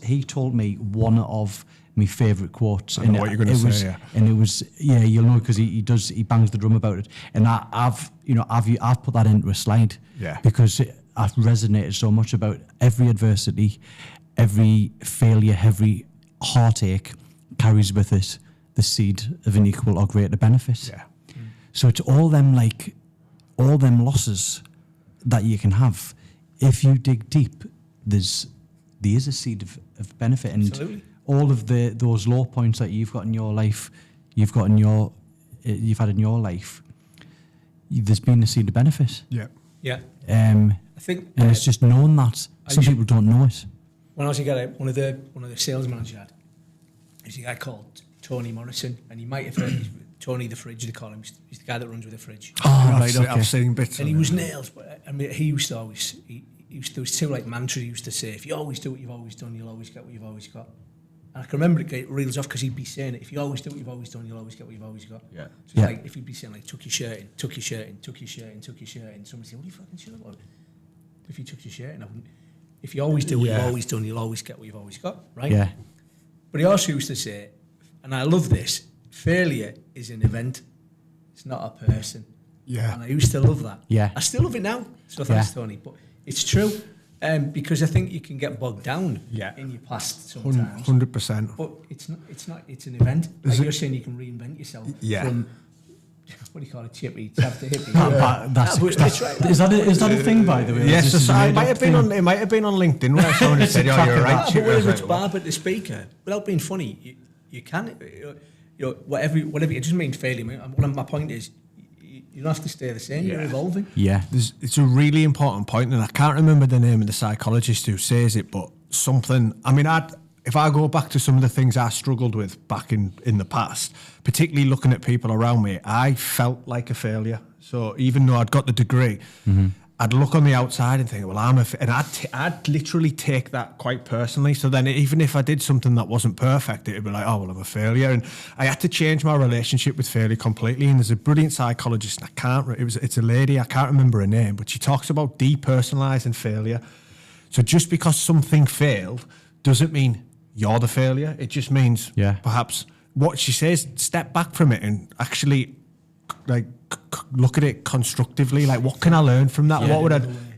he told me one of my favourite quotes. I know what you're going to say. Yeah. And it was you'll know because he bangs the drum about it. And I've put that into a slide. Yeah. Because I've resonated so much about every adversity, every failure, every heartache carries with it the seed of an equal or greater benefit. Yeah. So it's all them losses that you can have. If you dig deep, there is a seed of benefit. And Absolutely. all of those low points that you've got in your life, you've had in your life, there's been a seed of benefit. Yeah. Yeah. I think, and it's just knowing that. Some people don't know it. When I was a guy, one of the sales managers I had, is a guy called Tony Morrison, and you might have heard Tony the Fridge, they call him. He's the guy that runs with the fridge. Oh, right, okay. I've seen bits. And he was nails, but I mean, he used to always. There was two like mantras he used to say: if you always do what you've always done, you'll always get what you've always got. And I can remember it get reels off because he'd be saying it: if you always do what you've always done, you'll always get what you've always got. Yeah. So it's like if he'd be saying like, tuck your shirt in, tuck your shirt in, tuck your shirt in, tuck your shirt in. Somebody say, what are you fucking sure about? If you took your shirt in, I wouldn't. If you always do what you've always done, you'll always get what you've always got, right? Yeah. But he also used to say, and I love this: failure is an event, it's not a person. Yeah. And I used to love that. Yeah. I still love it now. So thanks, Tony. But it's true, because I think you can get bogged down in your past sometimes. 100%. But it's not. It's an event. Like you're saying, you can reinvent yourself from. What do you call it? Chippy, tap to hippie. Is that a thing, by the way? Yes, it might have been on LinkedIn where someone said, "Oh, you're right." Whether it's Barb at the speaker, without being funny, you can. Whatever. It doesn't mean failure. My point is, you don't have to stay the same. You're evolving. Yeah, it's a really important point, and I can't remember the name of the psychologist who says it, but something. I mean, if I go back to some of the things I struggled with back in the past, particularly looking at people around me, I felt like a failure. So even though I'd got the degree, I'd look on the outside and think, well, and I'd literally take that quite personally. So then even if I did something that wasn't perfect, it'd be like, oh, well, I'm a failure. And I had to change my relationship with failure completely. And there's a brilliant psychologist, and it's a lady, I can't remember her name, but she talks about depersonalizing failure. So just because something failed doesn't mean you're the failure. It just means perhaps what she says, step back from it and actually like look at it constructively. Like, what can I learn from that?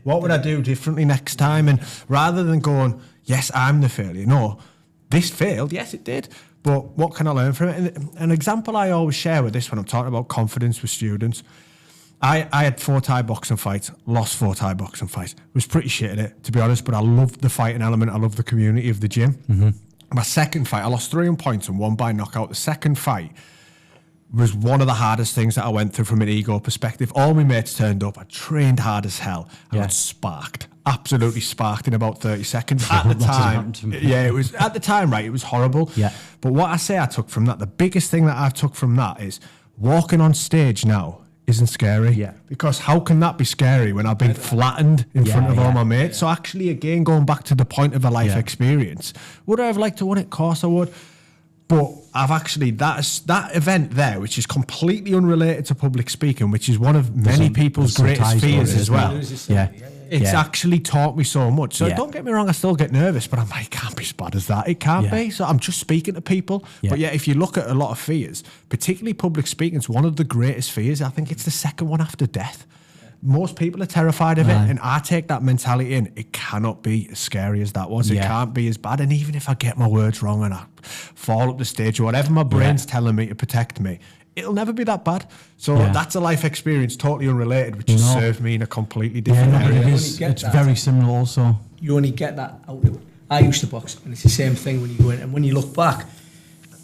What would I do differently next time? And rather than going, yes, I'm the failure. No, this failed. Yes, it did. But what can I learn from it? And an example I always share with this when I'm talking about confidence with students, I had 4 Thai boxing fights, lost 4 Thai boxing fights. Was pretty shit at it, to be honest, but I loved the fighting element. I loved the community of the gym. Mm-hmm. My second fight, I lost 3 on points and 1 by knockout. The second fight was one of the hardest things that I went through from an ego perspective. All my mates turned up. I trained hard as hell. I got sparked, absolutely sparked in about 30 seconds. At the time, it was at the time, right? It was horrible. Yeah. But what I say I took from that, the biggest thing that I took from that is walking on stage now isn't scary. Yeah. Because how can that be scary when I've been flattened in front of all my mates? Yeah. So actually, again, going back to the point of a life experience, would I have liked to win it? Of course I would. But I've actually, that event there, which is completely unrelated to public speaking, which is one of many people's greatest fears as well. It's actually taught me so much. So don't get me wrong, I still get nervous, but I'm like, it can't be as bad as that. It can't be. So I'm just speaking to people. But if you look at a lot of fears, particularly public speaking, it's one of the greatest fears. I think it's the second one after death. Most people are terrified of it, and I take that mentality in. It cannot be as scary as that was. It can't be as bad. And even if I get my words wrong and I fall up the stage or whatever my brain's telling me to protect me, it'll never be that bad. So that's a life experience totally unrelated, which has served me in a completely different area. It's very similar also. You only get that out of it. I used to box, and it's the same thing when you go in. And when you look back,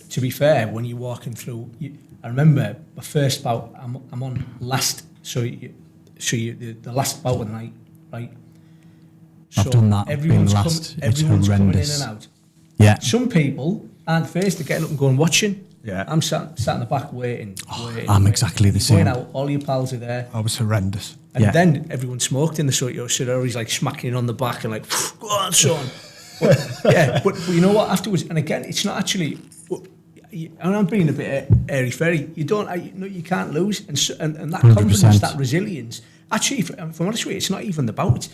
to be fair, when you're walking through, I remember my first bout, I'm on last, the last bout of the night, right? I've done that. Everyone's horrendous. coming in and out. Yeah. Some people aren't faced, they're getting up and going watching. Yeah. I'm sat in the back waiting. I'm exactly the same. Going out, all your pals are there. I was horrendous. And then everyone smoked in the studio, so they're always like smacking it on the back and like, go on, son. But you know what, afterwards, and again, it's not actually, and I'm being a bit airy-fairy, you can't lose, and that 100%. Confidence, that resilience, actually, if I'm honest with you, it's not even the bout.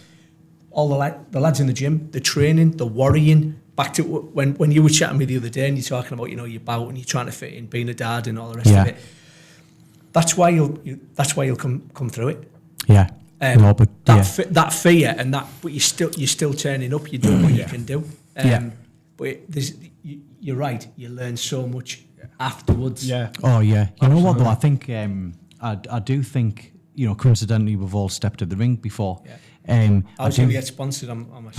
All the lads in the gym, the training, the worrying, back to when you were chatting with me the other day and you're talking about, your bout and you're trying to fit in, being a dad and all the rest of it. That's why you'll come through it. Yeah. That fear and that, but you're still turning up. You're doing what you can do. But you're right. You learn so much afterwards. Yeah. Oh yeah. You know what though? I think I do think coincidentally we've all stepped to the ring before. Yeah. I was going to get sponsored on my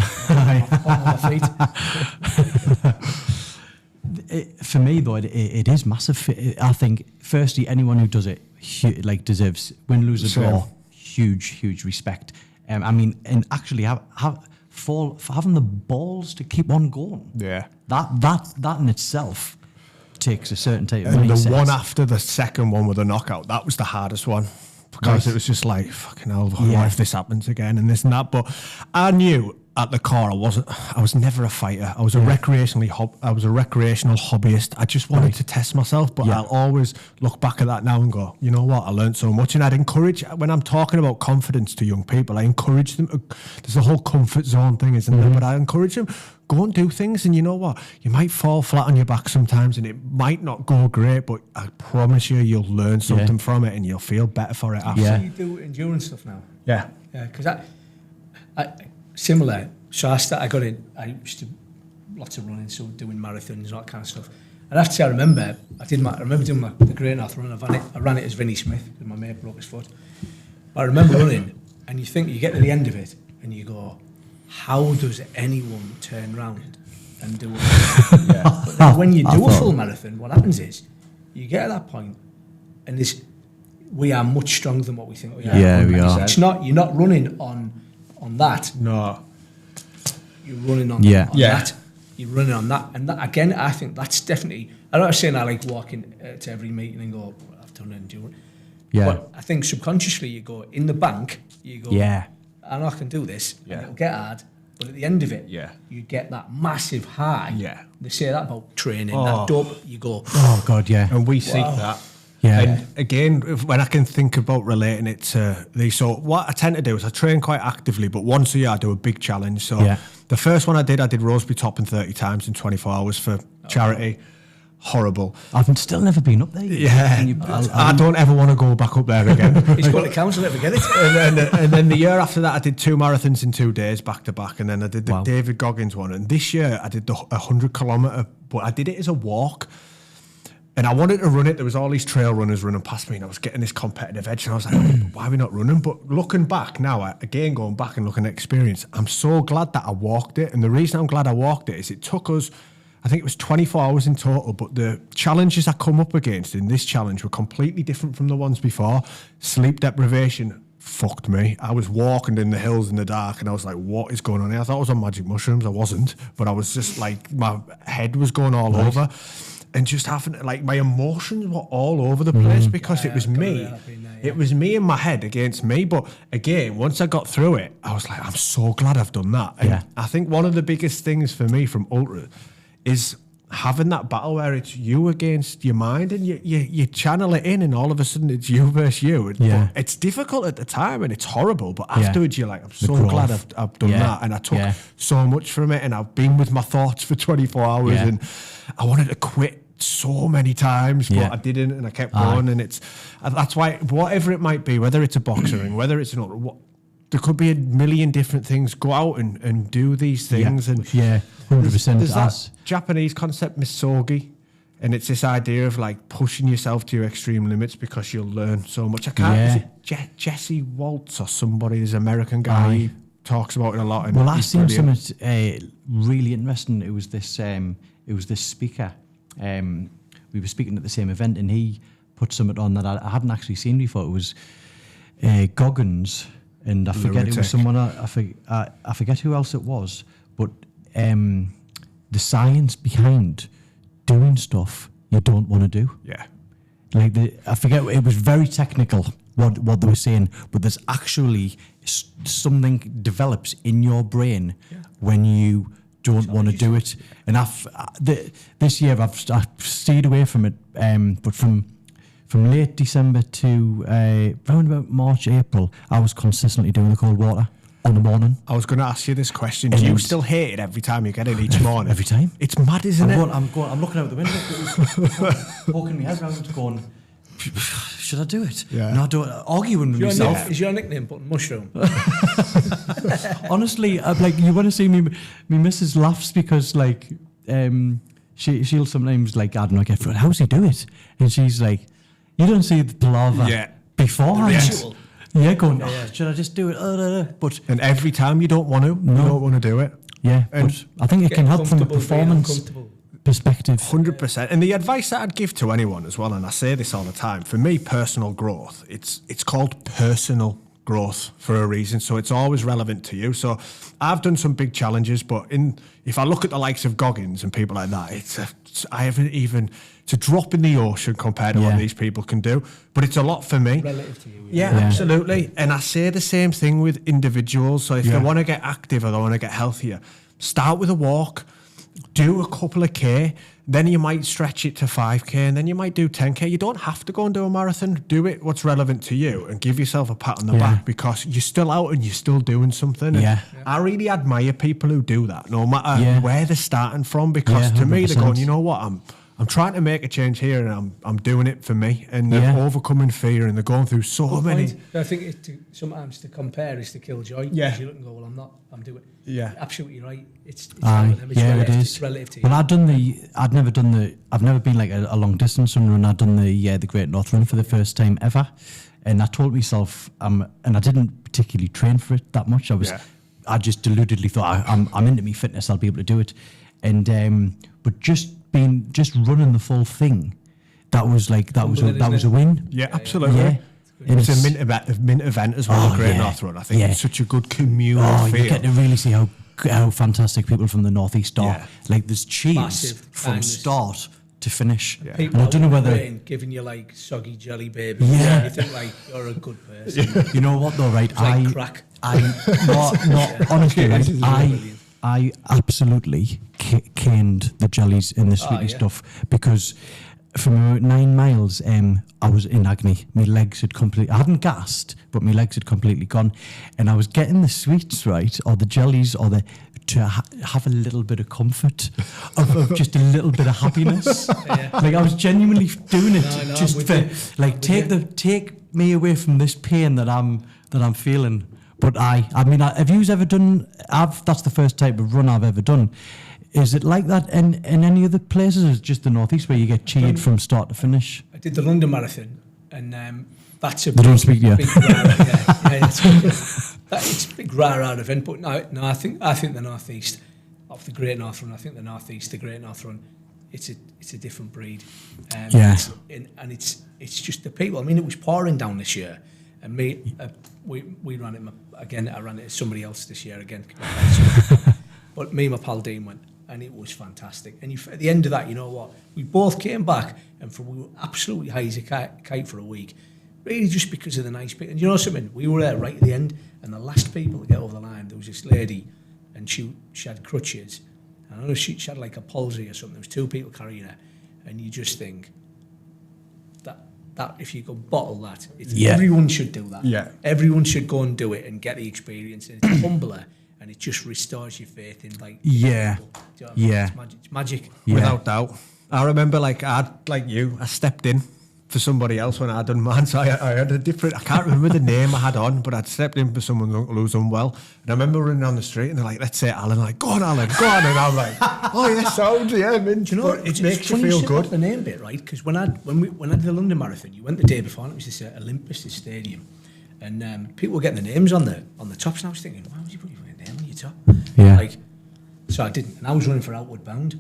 feet. For me though, it is massive. I think firstly, anyone who does it deserves win, lose, or draw. Huge respect. I mean, and actually for having the balls to keep on going. Yeah. That in itself takes a certain type of mindset. And the one after the second one with a knockout, that was the hardest one. Because it was just like, fucking hell, what if this happens again and this and that? But I knew at the core I was never a fighter. I was a recreational hobbyist. I just wanted to test myself, but I'll always look back at that now and go, you know what, I learned so much. And I'd encourage, when I'm talking about confidence to young people, I encourage them, there's a whole comfort zone thing, isn't there? But I encourage them, go and do things, and you know what, you might fall flat on your back sometimes and it might not go great, but I promise you'll learn something from it and you'll feel better for it after. So you do endurance stuff now? Yeah. Yeah, because I similar. So I used to lots of running, so doing marathons and all that kind of stuff. And I have to say, I remember doing the Great North Run. I ran it as Vinnie Smith because my mate broke his foot. I remember running, and you get to the end of it, and you go, "How does anyone turn round and do it?" But then when you do a full marathon, what happens is you get to that point, and we are much stronger than what we think we are. Yeah, we are. It's not, you're not running on that. No. You're running on that. You're running on that. And that, again, I think that's definitely, I'm not saying I like walking to every meeting and go, I've done endurance. Yeah. But I think subconsciously you go, in the bank, you go, I know I can do this. Yeah. And it'll get hard, but at the end of it, Yeah. you get that massive high. Yeah. They say that about training. That dope, you go. Oh God, yeah. And we seek that. Yeah. And again, when I can think about relating it to these, so what I tend to do is I train quite actively, but once a year I do a big challenge. So the first one I did Roseby Topping 30 times in 24 hours for charity. Horrible. I've still never been up there. Yeah, I don't ever want to go back up there again. He's got to council it, forget it. and then the year after that, I did 2 marathons in 2 days back to back, and then I did the David Goggins one. And this year, I did the 100-kilometre, but I did it as a walk. And I wanted to run it. There was all these trail runners running past me, and I was getting this competitive edge. And I was like, why are we not running? But looking back now, again, going back and looking at experience, I'm so glad that I walked it. And the reason I'm glad I walked it is it took us, I think it was 24 hours in total, but the challenges I come up against in this challenge were completely different from the ones before. Sleep deprivation fucked me. I was walking in the hills in the dark, and I was like, what is going on here? I thought I was on magic mushrooms. I wasn't, but I was just like, my head was going all over. And just having, like, my emotions were all over the place because it was me. It was me in my head against me. But again, once I got through it, I was like, I'm so glad I've done that. And I think one of the biggest things for me from Ultra is having that battle where it's you against your mind, and you channel it in, and all of a sudden it's you versus you. But it's difficult at the time, and it's horrible. But afterwards, you're like, I'm so glad I've done that. And I took so much from it, and I've been with my thoughts for 24 hours, and I wanted to quit so many times, but I didn't, and I kept going. And that's why, whatever it might be, whether it's a boxing, whether it's an there could be a million different things. Go out and do these things. And 100%. There's that Japanese concept, misogi, and it's this idea of like pushing yourself to your extreme limits because you'll learn so much. I can't. Is it Jesse Waltz or somebody? This American guy. He talks about it a lot. And well, I seen something really interesting. It was this speaker. We were speaking at the same event, and he put something on that I hadn't actually seen before. It was Goggins, and I forget it was someone. I forget who else it was, but the science behind doing stuff you don't want to do. Yeah, like I forget. It was very technical what they were saying, but there's actually something develops in your brain when you don't want to do it. And this year I've stayed away from it, but from late December to around about March, April, I was consistently doing the cold water on the morning. I was going to ask you this question. Do you still hate it every time you get in each morning? Every time. It's mad, isn't it? I'm looking out the window, poking my head around, going, should I do it? Yeah. No, I don't. Arguing with myself. Is your nickname Button Mushroom? Honestly, like, you want to see me missus laughs because, like, she'll sometimes, like, I don't know, get through it. How's he do it? And she's like, you don't see the palaver beforehand. Ritual. Yeah, going, should I just do it? But and every time you don't want to, you don't want to do it. Yeah, but I think it can help from a performance perspective. 100%. And the advice that I'd give to anyone as well, and I say this all the time, for me, personal growth, it's called personal growth for a reason, so it's always relevant to you. So I've done some big challenges, but if I look at the likes of Goggins and people like that, I haven't even to drop in the ocean compared to what these people can do, but it's a lot for me. Relative to you. Yeah, absolutely. And I say the same thing with individuals. So if they want to get active or they want to get healthier, start with a walk, do a couple of K, then you might stretch it to 5K, and then you might do 10K. You don't have to go and do a marathon. Do it what's relevant to you and give yourself a pat on the back because you're still out and you're still doing something. And I really admire people who do that, no matter where they're starting from, because to me, they're going, you know what, I'm trying to make a change here, and I'm doing it for me, and they're overcoming fear, and they're going through so many. I think sometimes to compare is to kill joy. Yeah. You look and go, well, I'm doing it. Yeah. Absolutely right. It's it is. It's relative to you. Well, I've never been like a long distance runner, and I'd done the Great North Run for the first time ever, and I told myself, and I didn't particularly train for it that much. I just deludedly thought I'm into me fitness, I'll be able to do it, and but just running the full thing, that was a win. Yeah, absolutely. Yeah. It's a mint event as well, the Great North Run. I think it's such a good communal feel. You get to really see how fantastic people from the Northeast are. Yeah. Like, there's cheers from start to finish. Yeah. People I don't know whether giving you like soggy jelly babies. You think like you're a good person. You know what though, right? It's like crack. Honestly, I absolutely caned the jellies and the sweetie stuff because from about 9 miles, I was in agony. My legs had I hadn't gassed, but my legs had completely gone. And I was getting the sweets, right, or the jellies, or to have a little bit of comfort, of just a little bit of happiness. Like I was genuinely doing it just for, like, take me away from this pain that I'm feeling. But I mean, have you ever done? That's the first type of run I've ever done. Is it like that in any other places? Or is it just the Northeast where you get cheered from start to finish? I did the London Marathon, and that's a they don't speak to you. It's a big rah-rah event. But no, I think the Northeast of the Great North Run. I think the Northeast, the Great North Run, it's a different breed. It's just the people. I mean, it was pouring down this year, and we ran it again. I ran it as somebody else this year again. But me and my pal Dean went, and it was fantastic. And at the end of that, you know what? We both came back, and we were absolutely high as a kite for a week, really just because of the nice people. And you know something? We were there right at the end, and the last people to get over the line, there was this lady, and she had crutches. And I know she had like a palsy or something. There was 2 people carrying her, and you just think that if you could bottle that, everyone should do that. Yeah. Everyone should go and do it and get the experience. And it's humbler. And it just restores your faith in, like, people. You know, it's magic. Without doubt. I remember, like, I stepped in for somebody else when I'd done mine, so I had a different, I can't remember the name I had on, but I'd stepped in for someone who was unwell, and I remember running down the street, and they're like, let's say Alan, like, go on Alan, go on, and I'm like, oh yeah, sounds, yeah, man. Do you know, it makes you feel good. The name bit, right? Because when I did the London Marathon, you went the day before, and it was this Olympus, this stadium, and people were getting the names on the tops, and I was thinking, why would you put your name on your top? Yeah. Like, so I didn't, and I was running for Outward Bound.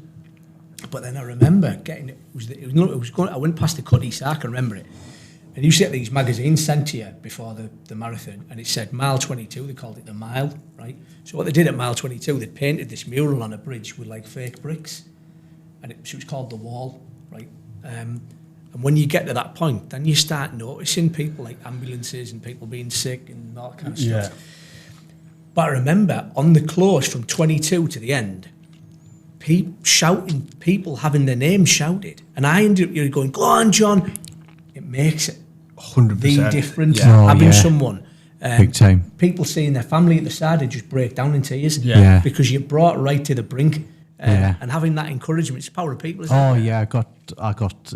But then I remember getting I went past the Cuddy, so I can remember it. And you used to get these magazines sent to you before the marathon, and it said mile 22. They called it the mile, right? So what they did at mile 22, they painted this mural on a bridge with like fake bricks, and it was called the Wall, right? And when you get to that point, then you start noticing people like ambulances and people being sick and all that kind of stuff. Yeah. But I remember on the close from 22 to the end, people having their names shouted, and I ended up going, "Go on, John!" It makes it 100% the difference. Yeah. Having someone, big time, people seeing their family at the side, they just break down in tears because you brought right to the brink. And having that encouragement, it's the power of people. Isn't it? Yeah, I got.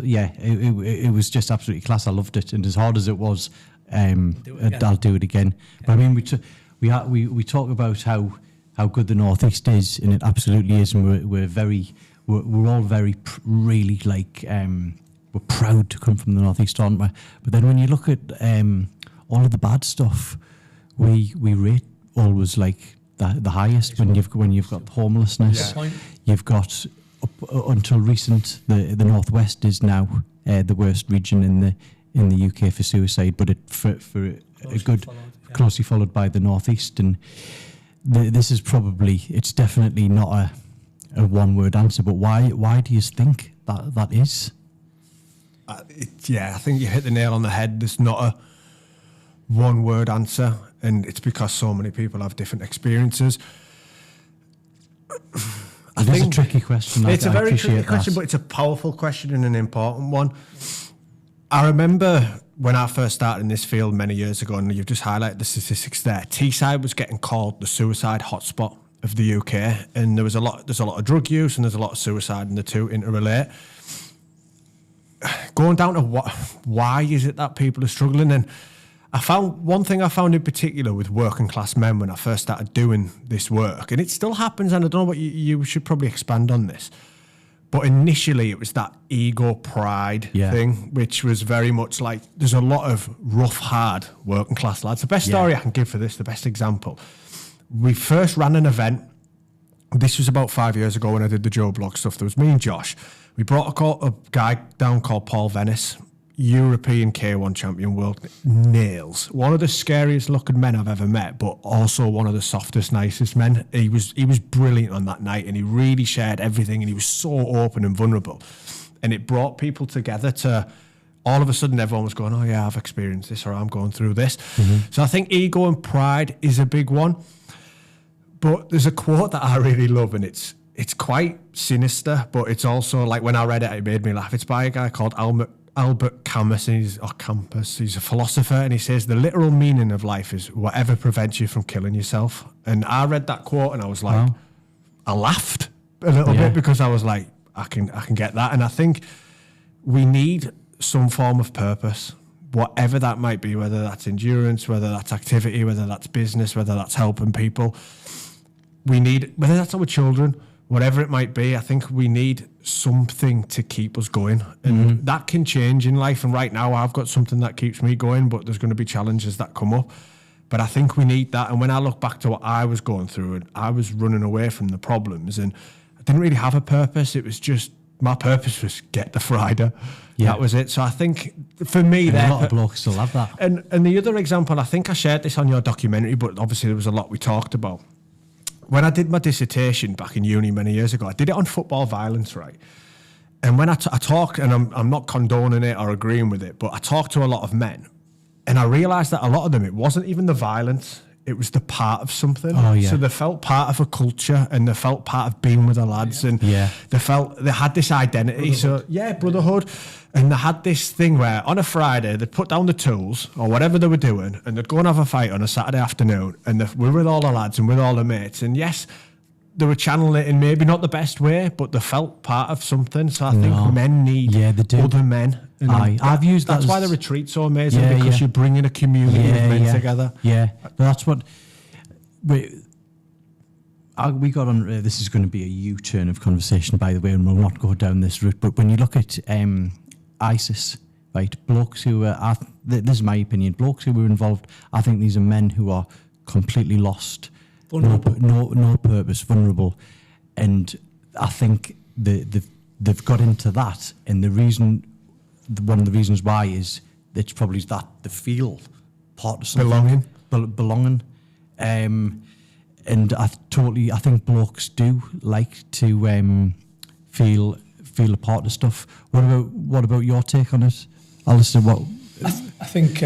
It was just absolutely class. I loved it, and as hard as it was, I'll do it again. But I mean, we talk about how good the Northeast is, and it absolutely is, and we're all very really like we're proud to come from the Northeast, aren't we? But then when you look at all of the bad stuff, we rate always like the highest when you've got homelessness. Yeah. You've got until recent the Northwest is now the worst region in the UK for suicide, but closely followed by the Northeast. And this is it's definitely not a one-word answer, but why do you think that is? I think you hit the nail on the head. There's not a one-word answer, and it's because so many people have different experiences. It is a tricky question. It's a very tricky question, but it's a powerful question and an important one. I remember when I first started in this field many years ago, and you've just highlighted the statistics there, Teesside was getting called the suicide hotspot of the UK, and there's a lot of drug use and there's a lot of suicide, and the two interrelate. Going down to why is it that people are struggling, and I found one thing I found in particular with working class men when I first started doing this work, and it still happens, and I don't know what you should probably expand on this. But initially, it was that ego pride thing, which was very much like there's a lot of rough, hard working class lads. The best story I can give for this, the best example, we first ran an event. This was about 5 years ago when I did the Joe Blog stuff. There was me and Josh. We brought a guy down called Paul Venice, European K1 champion, world nails. One of the scariest looking men I've ever met, but also one of the softest, nicest men. He was brilliant on that night, and he really shared everything, and he was so open and vulnerable. And it brought people together to all of a sudden everyone was going, oh yeah, I've experienced this, or I'm going through this. So I think ego and pride is a big one. But there's a quote that I really love, and it's quite sinister, but it's also like, when I read it, it made me laugh. It's by a guy called Albert Camus, he's a philosopher, and he says the literal meaning of life is whatever prevents you from killing yourself. And I read that quote and I was like, I laughed a little bit, because I was like, I can get that. And I think we need some form of purpose, whatever that might be, whether that's endurance, whether that's activity, whether that's business, whether that's helping people. We need, whether that's our children, whatever it might be, I think we need something to keep us going. And that can change in life. And right now I've got something that keeps me going, but there's going to be challenges that come up. But I think we need that. And when I look back to what I was going through, and I was running away from the problems, and I didn't really have a purpose. It was just, my purpose was get the Friday. Yeah. That was it. So I think for me, a lot of blokes still have that. And the other example, I think I shared this on your documentary, but obviously there was a lot we talked about. When I did my dissertation back in uni many years ago, I did it on football violence, right? And when I talk, and I'm not condoning it or agreeing with it, but I talked to a lot of men, and I realised that a lot of them, it wasn't even the violence, it was the part of something. Oh, yeah. So they felt part of a culture, and they felt part of being with the lads, and they had this identity. Brotherhood. And they had this thing where on a Friday they'd put down the tools or whatever they were doing, and they'd go and have a fight on a Saturday afternoon, and we were with all the lads and with all the mates. And yes, they were channeling it in maybe not the best way, but they felt part of something. So I think men need other men. I've used that. That's why the retreat's so amazing, because you're bringing a community of men together. Yeah, that's what we got on. This is going to be a U-turn of conversation, by the way, and we'll not go down this route. But when you look at ISIS, right, blokes who are, this is my opinion, blokes who were involved, I think these are men who are completely lost, no purpose, vulnerable, and I think they've got into that, and one of the reasons why is it's probably that they feel part of something, belonging, and I think blokes do like to feel a part of stuff. What about your take on it, Alisdair? What I think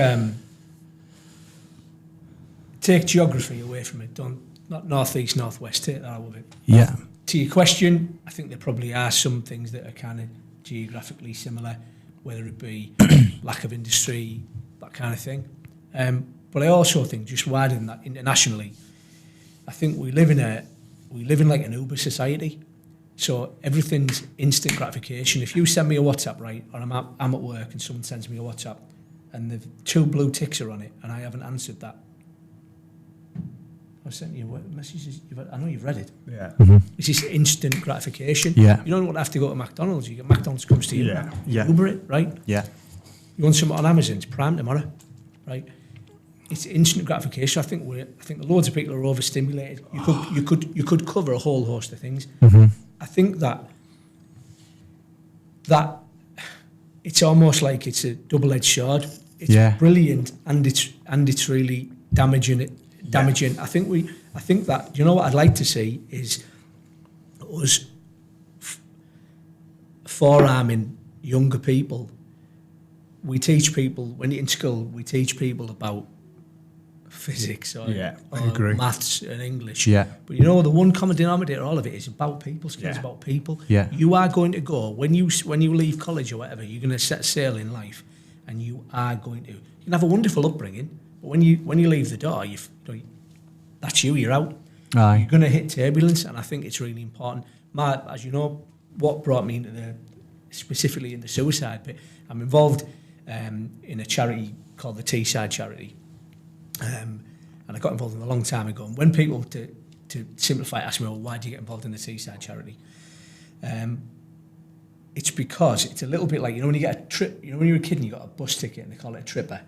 take geography away from it. Not northeast, northwest. Take that out of it. Yeah. To your question, I think there probably are some things that are kind of geographically similar, whether it be lack of industry, that kind of thing. But I also think, just wider than that, internationally, I think we live in like an Uber society. So everything's instant gratification. If you send me a WhatsApp, right, or I'm at work and someone sends me a WhatsApp and the 2 blue ticks are on it and I haven't answered that, I sent you messages. I know you've read it. Yeah. It's just instant gratification. Yeah. You don't want to have to go to McDonald's. You get McDonald's comes to you. Yeah. Uber it, right? Yeah. You want something on Amazon? It's Prime tomorrow, right? It's instant gratification. I think loads of people are overstimulated. You could cover a whole host of things. I think that it's almost like it's a double-edged sword. It's brilliant, and it's really damaging. I think that, you know what I'd like to see is us forearming younger people. We teach people, when you're in school, we teach people about physics or maths and English. Yeah. But you know, the one common denominator, all of it is about people, skills about people. Yeah. You are going to go, when you leave college or whatever, you're going to set sail in life, and you are going to, you can have a wonderful upbringing, but when you leave the door, that's you're out. Aye. You're going to hit turbulence, and I think it's really important. As you know, what brought me into specifically in the suicide bit, I'm involved in a charity called the Teesside Charity. And I got involved in a long time ago. And when people, to simplify, ask me, well, why do you get involved in the Teesside Charity? It's because it's a little bit like, when you get a trip, when you're a kid and you got a bus ticket and they call it a tripper.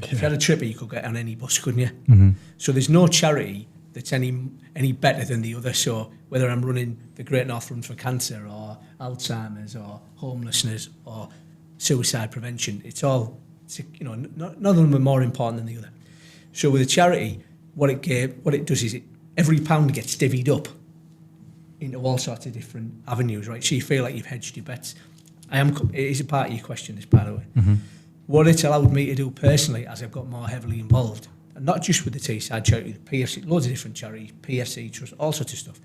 If you had a tripper, you could get on any bus, couldn't you? Mm-hmm. So there's no charity that's any better than the other. So whether I'm running the Great North Run for cancer or Alzheimer's or homelessness or suicide prevention, it's all, none of them are more important than the other. So with a charity, what it does is every pound gets divvied up into all sorts of different avenues, right? So you feel like you've hedged your bets. It is a part of your question, this, by the way. Mm-hmm. what it's allowed me to do personally as I've got more heavily involved, and not just with the Teesside charity, the PFC, loads of different charities, PFC Trust, all sorts of stuff,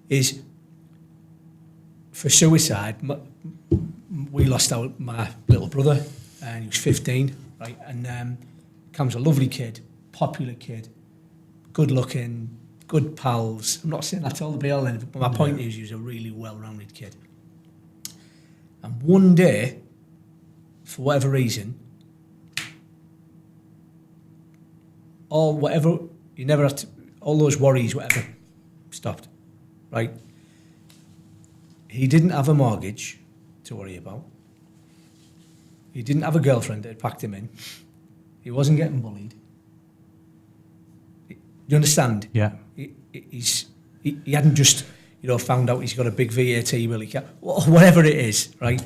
is for suicide. We lost my little brother, and he was 15, right? And Cam's a lovely kid, popular kid, good looking, good pals. I'm not saying that's all the be all, but my point is he was a really well-rounded kid. And one day, for whatever reason, all those worries, whatever, stopped, right? He didn't have a mortgage to worry about. He didn't have a girlfriend that had packed him in. He wasn't getting bullied. Do you understand? Yeah. He hadn't just, found out he's got a big VAT bill. Whatever it is, right?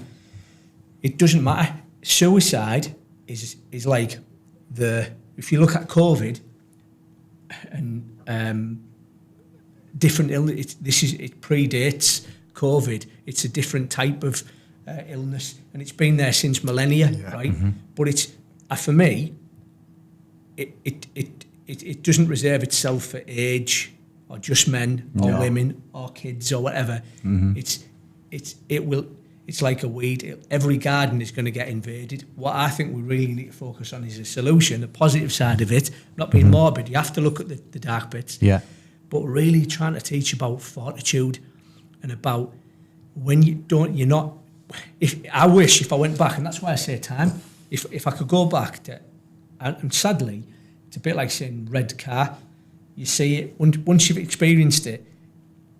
It doesn't matter. Suicide is like if you look at COVID and different illness, it predates COVID. It's a different type of illness, and it's been there since millennia, right? Mm-hmm. But it's for me, it doesn't reserve itself for age or just men or women or kids or whatever. Mm-hmm. It's like a weed. Every garden is going to get invaded. What I think we really need to focus on is a solution, the positive side of it, not being morbid. You have to look at the dark bits. Yeah. But really trying to teach about fortitude and about when you're not. I wish if I went back, and that's why I say time, if I could go back to, and sadly, it's a bit like saying red car. You see it, once you've experienced it,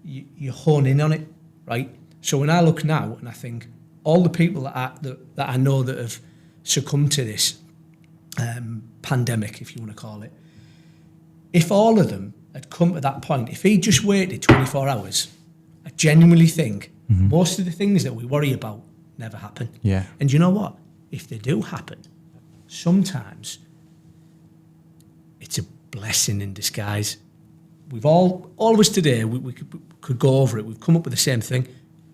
you hone in on it, right? So when I look now and I think all the people that I know that have succumbed to this pandemic, if you want to call it, if all of them had come to that point, if he just waited 24 hours, I genuinely think most of the things that we worry about never happen. Yeah. And you know what? If they do happen, sometimes it's a blessing in disguise. We've all of us today, we could go over it. We've come up with the same thing.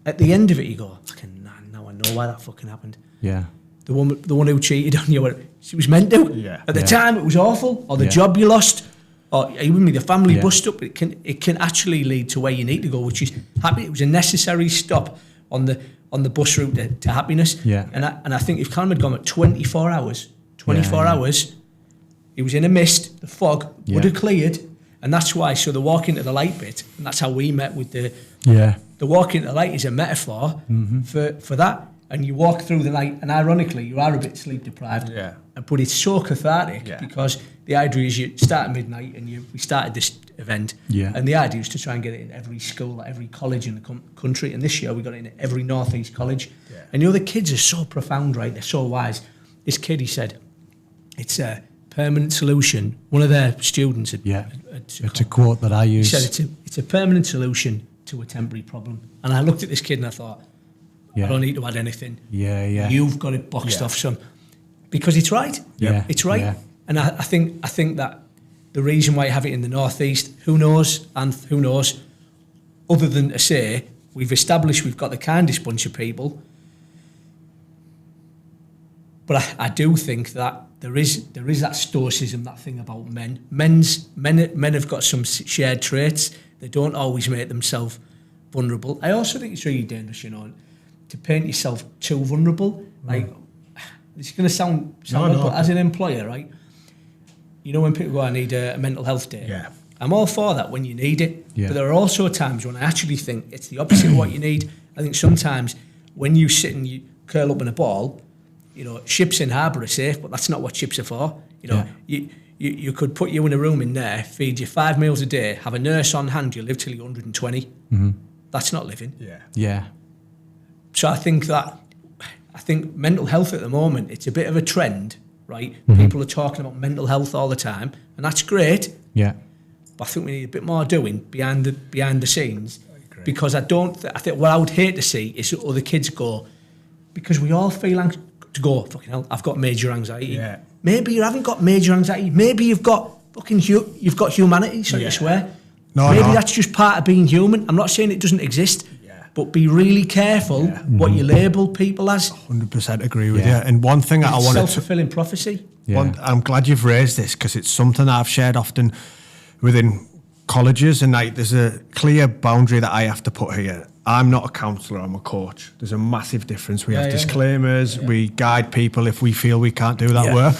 At the end of it, you go, now I know why that fucking happened. Yeah. The one who cheated on you, she was meant to. Yeah. At the time, it was awful. Or the job you lost. Or even with the family bust up. It can actually lead to where you need to go, which is happy. It was a necessary stop on the bus route to happiness. Yeah. And I think if Callum had gone at 24 hours, he was in a mist, the fog would have cleared, and that's why. So the walk into the light bit, and that's how we met with the walk into the light is a metaphor for that. And you walk through the night, and ironically, you are a bit sleep deprived. Yeah. But it's so cathartic because the idea is you start at midnight, and we started this event. Yeah. And the idea is to try and get it in every school, every college in the country. And this year we got it in every Northeast college. Yeah. And the kids are so profound, right? They're so wise. This kid, he said, it's a permanent solution. One of their students had it's a quote that I use. He said it's a permanent solution to a temporary problem. And I looked at this kid and I thought, I don't need to add anything. Yeah, yeah. You've got it boxed off, son. Because it's right. Yeah. It's right. Yeah. And I think that the reason why you have it in the Northeast, who knows, other than to say, we've established we've got the kindest bunch of people. But I do think that there is that stoicism, that thing about men. Men have got some shared traits. They don't always make themselves vulnerable. I also think it's really dangerous, to paint yourself too vulnerable. Like, it's going to sound but as an employer, right? When people go, I need a mental health day. Yeah. I'm all for that when you need it. Yeah. But there are also times when I actually think it's the opposite of what you need. I think sometimes when you sit and you curl up in a ball, ships in harbour are safe, but that's not what ships are for. You could put you in a room in there, feed you 5 meals a day, have a nurse on hand, you live till you're 120. Mm-hmm. That's not living. Yeah. Yeah. So I think mental health at the moment, it's a bit of a trend, right? Mm-hmm. People are talking about mental health all the time, and that's great. Yeah. But I think we need a bit more doing behind the scenes, because I think what I would hate to see is other kids go, because we all feel to go, fucking hell, I've got major anxiety. Yeah. Maybe you haven't got major anxiety. Maybe you've got humanity, so you swear. Maybe that's just part of being human. I'm not saying it doesn't exist. Yeah. but be really careful what you label people as. 100% agree with you. And one thing that I wanted to... self-fulfilling prophecy. I'm glad you've raised this, because it's something I've shared often within colleges, and like there's a clear boundary that I have to put here. I'm not a counsellor, I'm a coach. There's a massive difference. We have disclaimers, we guide people if we feel we can't do that work.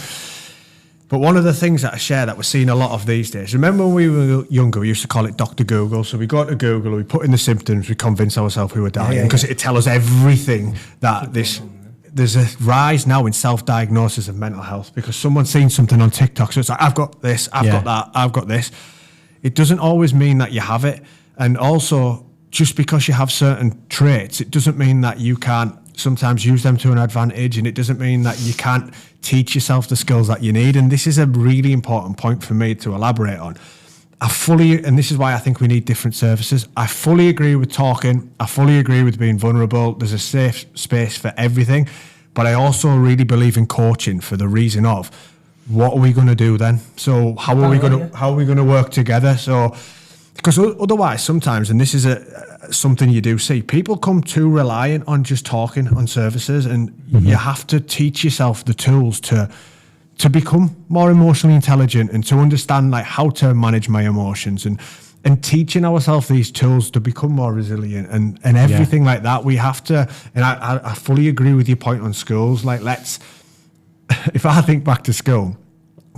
But one of the things that I share that we're seeing a lot of these days, remember when we were younger, we used to call it Dr. Google. So we go to Google, we put in the symptoms, we convince ourselves we were dying, because it'd tell us everything that there's a rise now in self-diagnosis of mental health because someone's seen something on TikTok. So it's like, I've got this, I've got that, I've got this. It doesn't always mean that you have it. And also, just because you have certain traits, it doesn't mean that you can't sometimes use them to an advantage, and it doesn't mean that you can't teach yourself the skills that you need. And this is a really important point for me to elaborate on. And this is why I think we need different services. I fully agree with talking. I fully agree with being vulnerable. There's a safe space for everything. But I also really believe in coaching for the reason of, what are we going to do then? So how are we going to work together? So, because otherwise sometimes, and this is something you do see, people come too reliant on just talking on services, and you have to teach yourself the tools to become more emotionally intelligent and to understand like how to manage my emotions, and teaching ourselves these tools to become more resilient and everything like that. We have to, and I fully agree with your point on schools. Like, if I think back to school,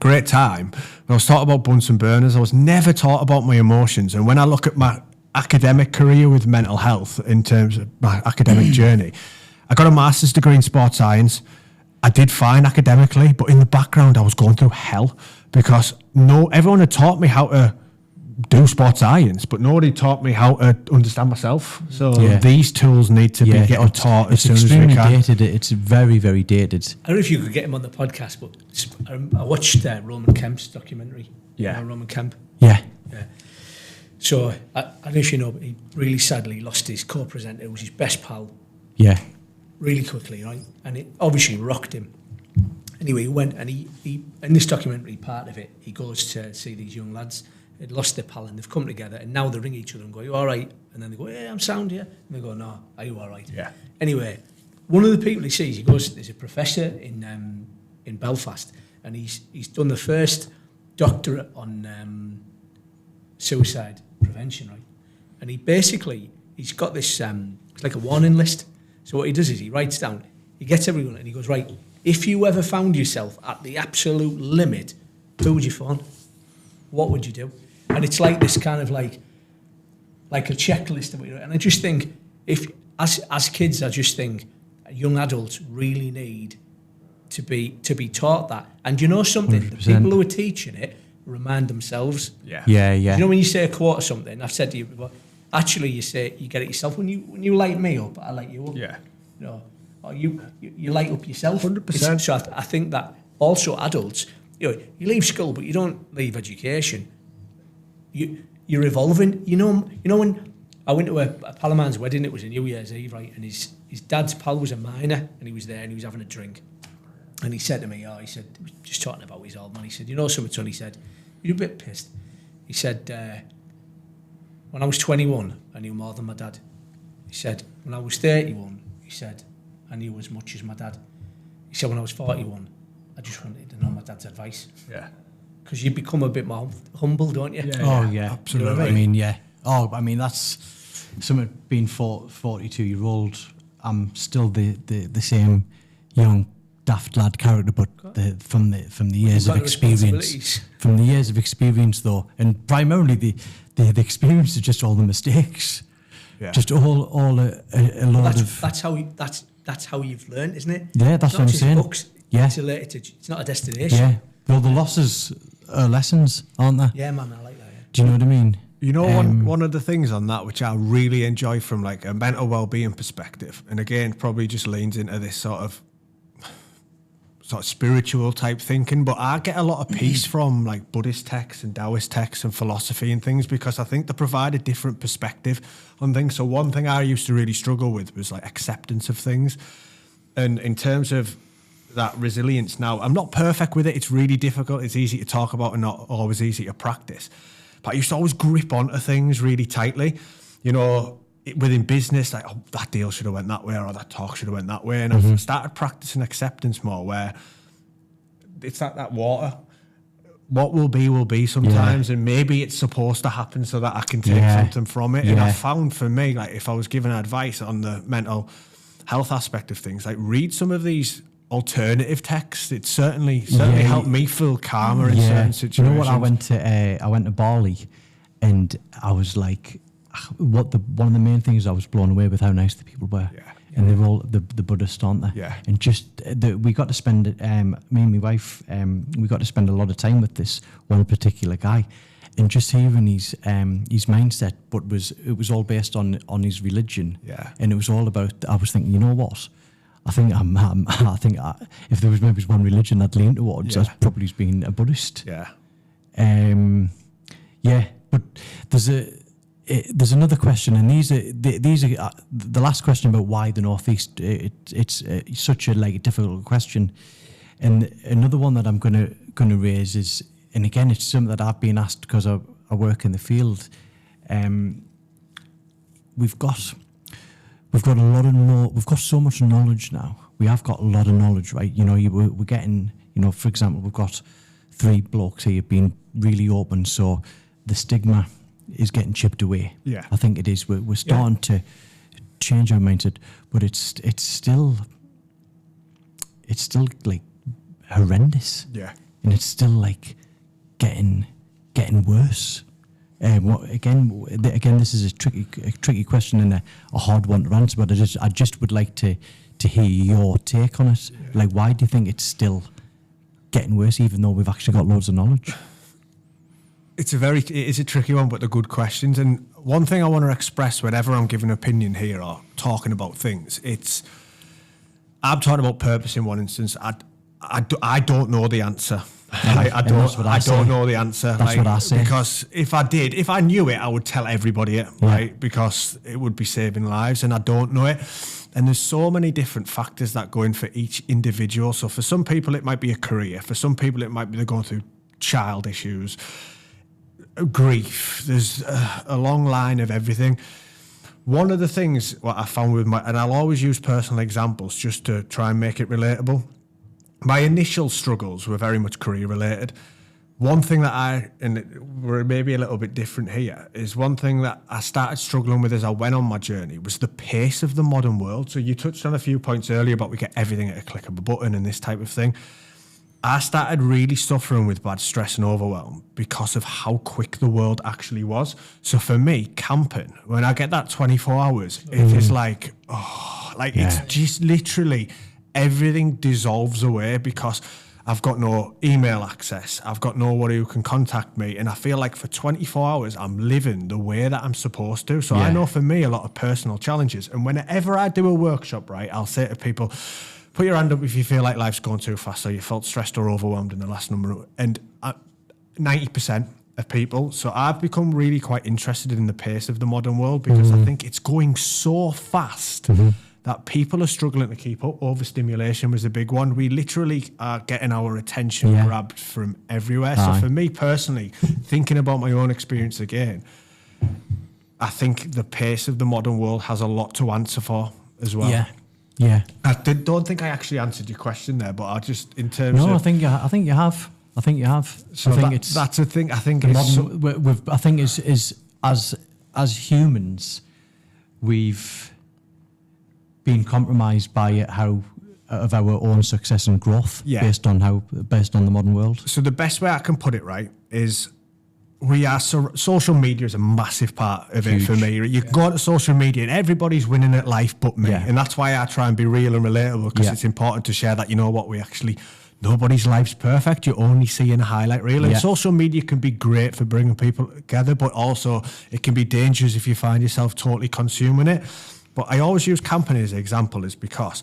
great time. When I was taught about Bunsen burners, I was never taught about my emotions. And when I look at my academic career with mental health in terms of my academic journey, I got a master's degree in sports science. I did fine academically, but in the background I was going through hell because everyone had taught me how to do sports science, but nobody taught me how to understand myself. So these tools need to be getting taught as soon as we can. It's extremely dated. It's very, very dated. I don't know if you could get him on the podcast, but I watched Roman Kemp's documentary. Yeah. Roman Kemp. Yeah. So I don't know if you know, but he really sadly lost his co-presenter, who was his best pal. Yeah. Really quickly, right? And it obviously rocked him. Anyway, he went and he in this documentary, part of it, he goes to see these young lads. They'd lost their pal and they've come together, and now they ring each other and go, "Are you all right?" And then they go, "Yeah, I'm sound here." And they go, "No, are you all right?" Yeah. Anyway, one of the people he sees, he goes, there's a professor in Belfast, and he's done the first doctorate on suicide prevention, right? And he's got this, it's like a warning list. So what he does is he writes down, he gets everyone and he goes, right, if you ever found yourself at the absolute limit, who would you phone? What would you do? And it's like this kind of like a checklist of what you do. And I just think, as kids, I just think young adults really need to be taught that. And you know something? 100%. The people who are teaching it remind themselves. Yeah. You know when you say a quote or something, I've said to you before, actually you get it yourself. When you light me up, I light you up. Yeah. You know, or you light up yourself. 100%. So I think that also adults, you leave school, but you don't leave education. You're evolving. You know when I went to a pal of mine's wedding, it was a New Year's Eve, right? And his dad's pal was a miner, and he was there, and he was having a drink. And he said to me, he said, just talking about his old man, he said, you know something, son? He said, you're a bit pissed. He said, when I was 21, I knew more than my dad. He said, when I was 31, he said, I knew as much as my dad. He said, when I was 41, I just wanted to know my dad's advice. Yeah. Because you become a bit more humble, don't you? Yeah. Absolutely. You know what I I mean, yeah. That's something. Being 42-year-old, I'm still the same young daft lad character, but from the years of experience. From the years of experience, though, and primarily the experience is just all the mistakes. Yeah. Just all a lot of. That's how you've learned, isn't it? Yeah, that's it's what I'm just saying. Books. Yeah. It's not a destination. Yeah. Well, the losses are lessons, aren't they? Yeah, man, I like that. Yeah. Do you know what I mean? You know, one of the things on that which I really enjoy from like a mental well-being perspective, and again, probably just leans into this sort of spiritual type thinking, but I get a lot of peace from like Buddhist texts and Taoist texts and philosophy and things, because I think they provide a different perspective on things. So one thing I used to really struggle with was like acceptance of things. And in terms of that resilience now, I'm not perfect with it. It's really difficult. It's easy to talk about and not always easy to practice. But I used to always grip onto things really tightly. You know, within business, like, oh, that deal should have went that way, or that talk should have went that way. And I've started practicing acceptance more, where it's like that water. What will be sometimes, and maybe it's supposed to happen so that I can take something from it. And I found for me, like, if I was given advice on the mental health aspect of things, like, read some of these alternative texts. It certainly helped me feel calmer in certain situations. You know what? I went to Bali, and I was like, one of the main things I was blown away with how nice the people were. Yeah. And they're all the Buddhists, aren't they? Yeah. And just we got to spend me and my wife we got to spend a lot of time with this one particular guy, and just hearing his mindset, but it was all based on his religion. Yeah. And it was all about. I was thinking, you know what? I think if there was maybe one religion I'd lean towards, that's probably being a Buddhist. Yeah. But there's another question, and these are the last question about why the Northeast. It's such a difficult question, and another one that I'm gonna raise is, and again, it's something that I've been asked because I work in the field. We've got so much knowledge now. We have got a lot of knowledge, right? You know, we're getting, you know, for example, we've got 3 blokes here being really open, so the stigma is getting chipped away. Yeah, I think it is. We're starting to change our mindset, but it's still like horrendous. Yeah, and it's still like getting worse. Again, this is a tricky question and a hard one to answer. But I just would like to hear your take on it. Yeah. Like, why do you think it's still getting worse, even though we've actually got loads of knowledge? It is a tricky one, but they're good questions. And one thing I want to express whenever I'm giving an opinion here or talking about things, I'm talking about purpose in one instance. I don't know the answer. I don't know the answer. That's what I say. Because if I knew it, I would tell everybody it, right? Because it would be saving lives, and I don't know it. And there's so many different factors that go in for each individual. So for some people, it might be a career. For some people, it might be they're going through child issues, grief. There's a long line of everything. One of the things what I found and I'll always use personal examples just to try and make it relatable. My initial struggles were very much career related. One thing that we're maybe a little bit different here, is one thing that I started struggling with as I went on my journey was the pace of the modern world. So you touched on a few points earlier about we get everything at a click of a button and this type of thing. I started really suffering with bad stress and overwhelm because of how quick the world actually was. So for me, camping, when I get that 24 hours, it is like, it's just literally everything dissolves away because I've got no email access. I've got nobody who can contact me. And I feel like for 24 hours, I'm living the way that I'm supposed to. So I know for me, a lot of personal challenges. And whenever I do a workshop, right, I'll say to people, put your hand up if you feel like life's going too fast or you felt stressed or overwhelmed in the last number. And 90% of people. So I've become really quite interested in the pace of the modern world because I think it's going so fast that people are struggling to keep up. Overstimulation was a big one. We literally are getting our attention grabbed from everywhere. So for me personally, thinking about my own experience again, I think the pace of the modern world has a lot to answer for as well. Yeah. I don't think I actually answered your question there, but I just, in terms of... No, I think you have. So that's a thing. I think as humans, we've been compromised by our own success and growth based on the modern world. So the best way I can put it, right, is social media is a massive part of it for me. You go onto social media and everybody's winning at life but me. And that's why I try and be real and relatable, because it's important to share that, you know what, nobody's life's perfect. You're only seeing a highlight reel. And social media can be great for bringing people together, but also it can be dangerous if you find yourself totally consuming it. But I always use camping as an example, is because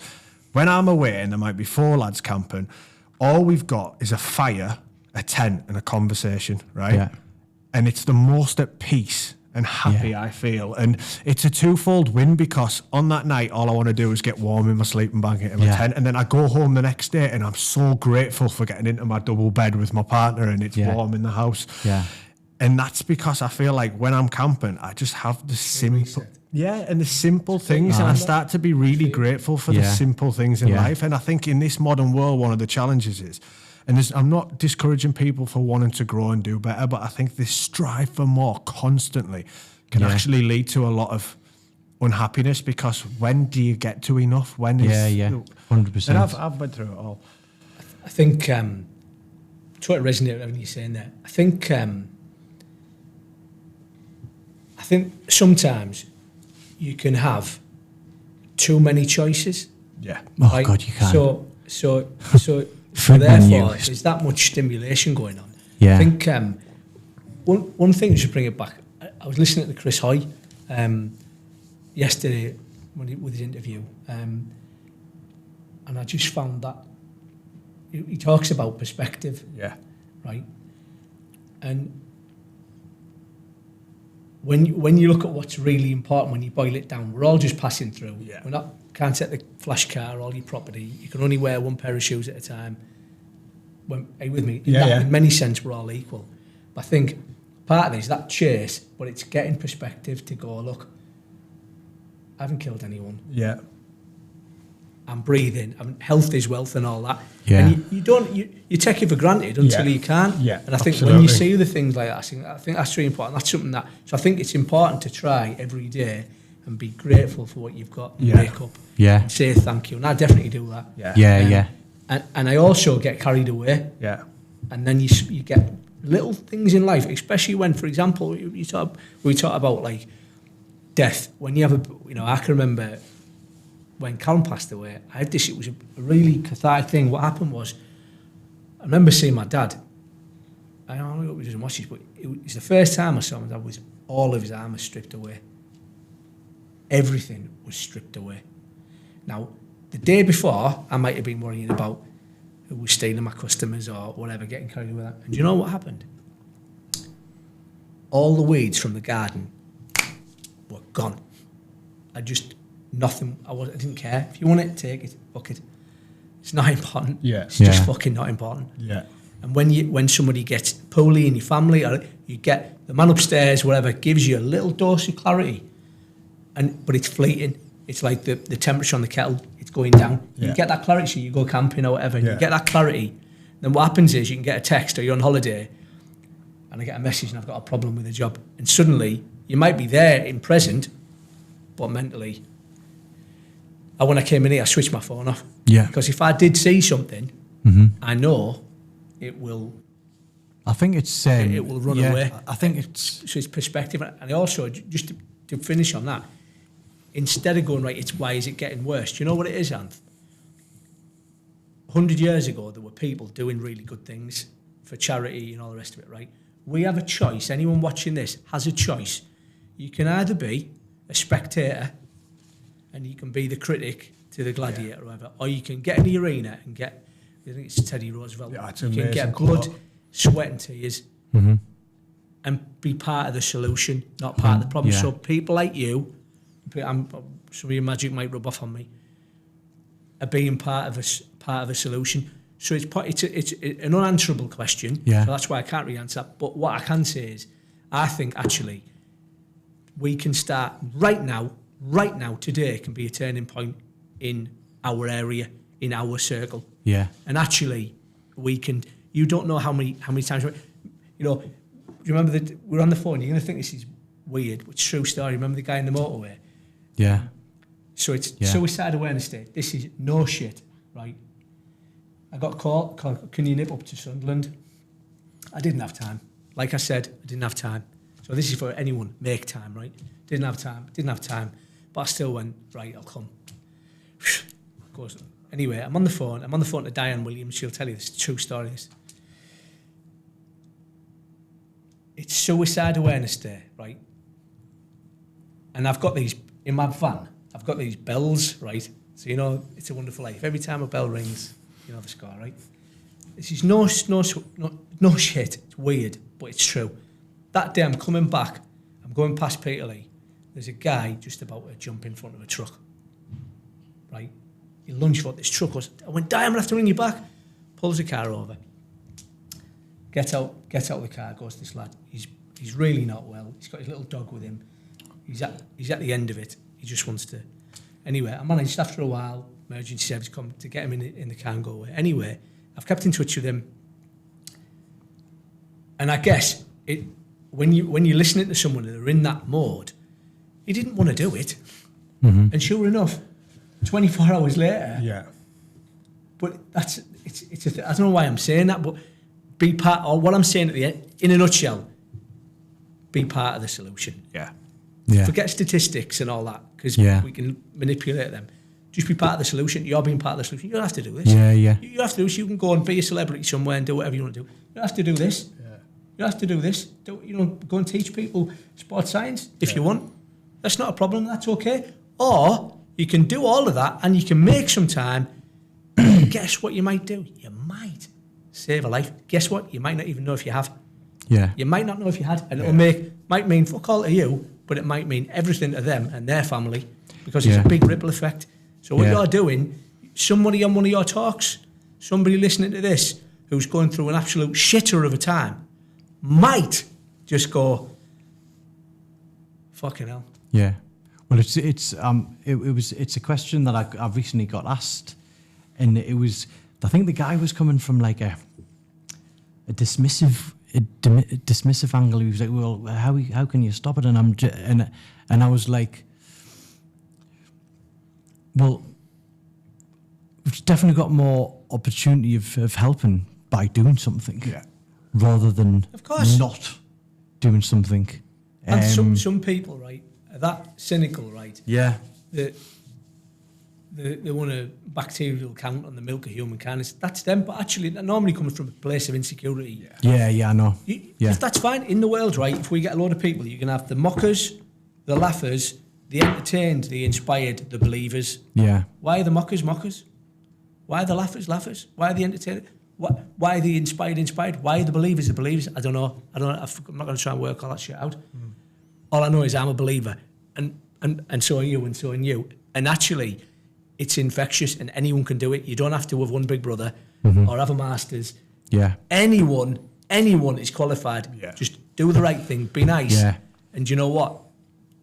when I'm away and there might be 4 lads camping, all we've got is a fire, a tent and a conversation, right? Yeah. And it's the most at peace and happy I feel. And it's a twofold win, because on that night, all I want to do is get warm in my sleeping blanket in my tent. And then I go home the next day and I'm so grateful for getting into my double bed with my partner and it's warm in the house. Yeah. And that's because I feel like when I'm camping, I just have the simple... Yeah, and the simple things, and I start to be really grateful for the simple things in life. And I think in this modern world, one of the challenges is, and I'm not discouraging people for wanting to grow and do better, but I think this strive for more constantly can actually lead to a lot of unhappiness, because when do you get to enough? When is 100%. And I've went through it all. I think try to resonate with everything you're saying there. I think sometimes you can have too many choices. Yeah. Oh right? God, you can. So Food therefore, menus. there's that much stimulation going on. Yeah. I think one thing, to bring it back, I was listening to Chris Hoy yesterday with his interview, and I just found that he talks about perspective. Yeah. Right. And when you look at what's really important, when you boil it down, we're all just passing through. Yeah. Can't take the flash car, all your property. You can only wear one pair of shoes at a time. Are you with me? In many sense, we're all equal. But I think part of it is that chase, but it's getting perspective to go, look, I haven't killed anyone. Yeah. I'm breathing. Health is wealth and all that. Yeah. And you take it for granted until you can't. Yeah, and I think when you see the things like that, I think that's really important. That's something so I think it's important to try every day and be grateful for what you've got. And wake up. Yeah. And say thank you. And I definitely do that. Yeah. And I also get carried away. Yeah. And then you get little things in life, especially when, for example, we talk about like death. When you have I can remember when Callum passed away, it was a really cathartic thing. What happened was, I remember seeing my dad. I don't know if he doesn't watch this, but it was the first time I saw my dad with all of his armour stripped away. Everything was stripped away. Now, the day before, I might have been worrying about who was stealing my customers or whatever, getting carried away with that. And do you know what happened? All the weeds from the garden were gone. Nothing. I didn't care. If you want it, take it. Fuck it. It's not important. Yeah. It's just fucking not important. Yeah. And when somebody gets poorly in your family, or you get the man upstairs, whatever, gives you a little dose of clarity, but it's fleeting. It's like the temperature on the kettle. It's going down. Yeah. You get that clarity. So you go camping or whatever, and you get that clarity. Then what happens is you can get a text, or you're on holiday, and I get a message, and I've got a problem with a job, and suddenly you might be there in present, but mentally. When I came in here, I switched my phone off. Yeah. Because if I did see something, I know it will. I think it's it will run away. I think it's so it's perspective, and also just to finish on that, instead of going right, it's why is it getting worse? Do you know what it is, Anth? 100 years ago, there were people doing really good things for charity and all the rest of it. Right? We have a choice. Anyone watching this has a choice. You can either be a spectator, and you can be the critic to the gladiator or whatever, or you can get in the arena and I think it's Teddy Roosevelt. Yeah, it's you can amazing get blood, quote. sweat and tears and be part of the solution, not part of the problem. Yeah. So people like you, some of your magic might rub off on me, are being part of a solution. So it's an unanswerable question. Yeah. So that's why I can't really answer that. But what I can say is, I think actually we can start right now, today can be a turning point in our area, in our circle. Yeah. And actually, we can. You don't know how many times. Do you remember that we're on the phone? You're going to think this is weird, but it's a true story. Remember the guy in the motorway? Yeah. So it's Suicide Awareness Day. This is no shit, right? I got called, can you nip up to Sunderland? I didn't have time. Like I said, I didn't have time. So this is for anyone, make time, right? Didn't have time. But I still went, right, I'll come. Of course. Anyway, I'm on the phone to Diane Williams. She'll tell you this true story. It's Suicide Awareness Day, right? And I've got these, in my van, I've got these bells, right? So, It's a Wonderful Life. Every time a bell rings, you know the score, right? This is no shit. It's weird, but it's true. That day I'm coming back, I'm going past Peterlee. There's a guy just about to jump in front of a truck, right? He lunged for this truck. I went, Diane, I'm going to have to ring you back. Pulls the car over. Gets out of the car, goes to this lad. He's really not well. He's got his little dog with him. he's at the end of it. He just wants to. Anyway, I managed after a while, emergency service come to get him in the car and go away. Anyway, I've kept in touch with him, and I guess when you're listening to someone and they're in that mode, he didn't want to do it, and sure enough, 24 hours later, But it's I don't know why I'm saying that, but be part, or what I'm saying at the end, in a nutshell, be part of the solution. Yeah. Forget statistics and all that, because we can manipulate them. Just be part of the solution. You're being part of the solution. You don't have to do this. You have to do this. You can go and be a celebrity somewhere and do whatever you want to do. You don't have to do this. You have to do this. Go and teach people sports science if you want. That's not a problem. That's okay. Or you can do all of that and you can make some time. Guess what you might do? You might save a life. Guess what? You might not even know if you have. You might not know if you had, and it might mean fuck all to you, but it might mean everything to them and their family, because it's a big ripple effect. So what you're doing, somebody on one of your talks, somebody listening to this who's going through an absolute shitter of a time, might just go, fucking hell. Yeah. Well, it's a question that I recently got asked, and it was, I think the guy was coming from like a dismissive angle. He was like, well, how can you stop it? And I was like, well, we've definitely got more opportunity of helping by doing something, rather than not doing something. And some people, right, are that cynical, right? Yeah. They want a bacterial count on the milk of humankind. That's them, but actually that normally comes from a place of insecurity. Yeah, I know. If that's fine in the world, right? If we get a lot of people, you can have the mockers, the laughers, the entertained, the inspired, the believers. Yeah. Why are the mockers mockers? Why are the laughers? Why are the entertained? Why are the inspired? Why are the believers the believers? I don't know. I'm not going to try and work all that shit out. All I know is I'm a believer, and so are you, and so are you. And actually, it's infectious, and anyone can do it. You don't have to have one big brother or have a master's. Yeah. Anyone is qualified. Just do the right thing, be nice, and you know what?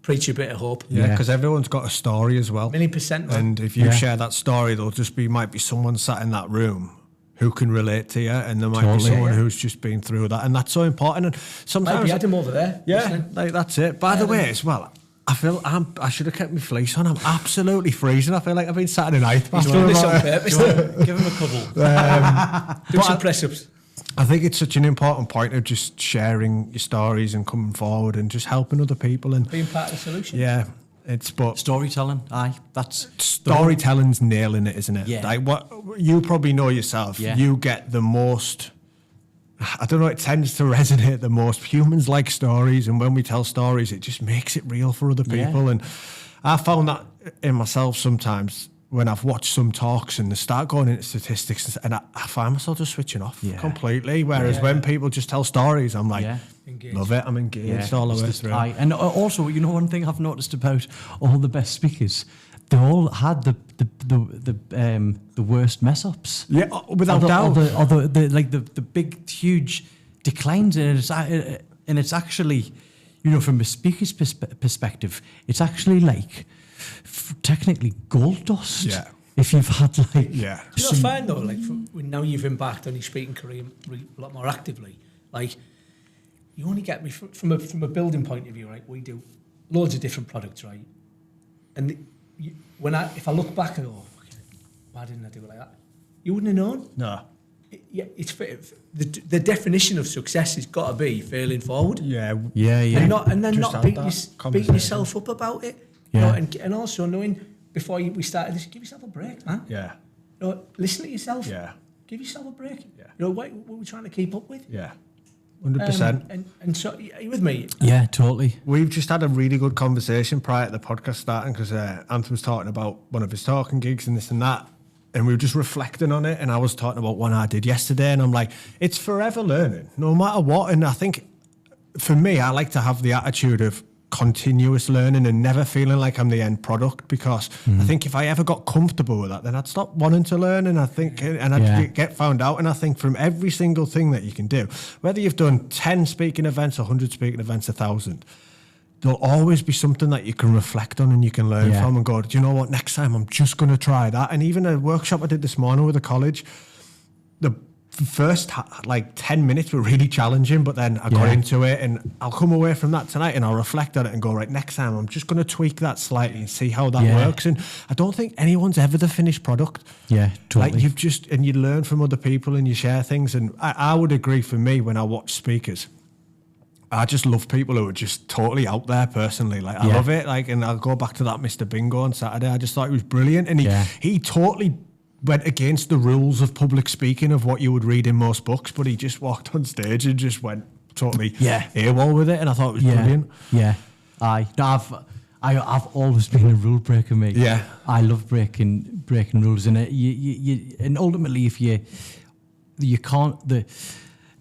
Preach a bit of hope. Yeah, because everyone's got a story as well. 1,000,000%. Man. And if you share that story, there'll just might be someone sat in that room who can relate to you, and there might be someone who's just been through that, and that's so important. And sometimes might be Adam over there. Like that's it. By the way, as well, I feel I should have kept my fleece on. I'm absolutely freezing. I feel like I've been sat in an ice. He's doing this on purpose. Give him a cuddle. Do some press-ups. I think it's such an important point of just sharing your stories and coming forward and just helping other people and being part of the solution. Yeah, but storytelling. That's storytelling's nailing it, isn't it? Yeah. Like what you probably know yourself. Yeah. You get the most. I don't know. It tends to resonate the most. Humans like stories, and when we tell stories, it just makes it real for other people. And I found that in myself sometimes. When I've watched some talks and they start going into statistics, and I find myself just switching off completely. Whereas when people just tell stories, I'm like, love it, I'm engaged all the way through. And also, one thing I've noticed about all the best speakers, they all had the worst mess ups. Yeah, without doubt. Or the big, huge declines, and it's actually, from a speaker's perspective, it's actually like. Technically gold dust. Yeah. If you've had like. Yeah. Do you not find though, like now you've embarked on your speaking career a lot more actively, like you only get me from a building point of view, right? We do loads of different products, right? And if I look back and go, why didn't I do it like that? You wouldn't have known. No. It's the definition of success has got to be failing forward. Yeah. And then not beating yourself up about it. Yeah. And also knowing before we started this, give yourself a break, man. Yeah. Listen to yourself. Yeah. Give yourself a break. Yeah. What are we trying to keep up with? Yeah. 100%. And so, are you with me? Yeah, totally. We've just had a really good conversation prior to the podcast starting because Anthony was talking about one of his talking gigs and this and that. And we were just reflecting on it. And I was talking about one I did yesterday. And I'm like, it's forever learning, no matter what. And I think for me, I like to have the attitude of continuous learning and never feeling like I'm the end product, because I think if I ever got comfortable with that, then I'd stop wanting to learn, and I'd get found out. And I think from every single thing that you can do, whether you've done 10 speaking events, 100 speaking events, 1,000, there'll always be something that you can reflect on and you can learn from and go, do you know what, next time I'm just going to try that. And even a workshop I did this morning with a college, the first 10 minutes were really challenging, but then I got into it, and I'll come away from that tonight and I'll reflect on it and go, right, next time I'm just going to tweak that slightly and see how that works. And I don't think anyone's ever the finished product. Yeah, totally. Like and you learn from other people and you share things. And I would agree, for me, when I watch speakers, I just love people who are just totally out there personally. Like, I love it. Like, and I'll go back to that Mr. Bingo on Saturday. I just thought he was brilliant. And he totally went against the rules of public speaking of what you would read in most books, but he just walked on stage and just went totally AWOL with it, and I thought it was brilliant. Yeah, I've always been a rule breaker, mate. Yeah, I love breaking rules, and and ultimately, if you can't,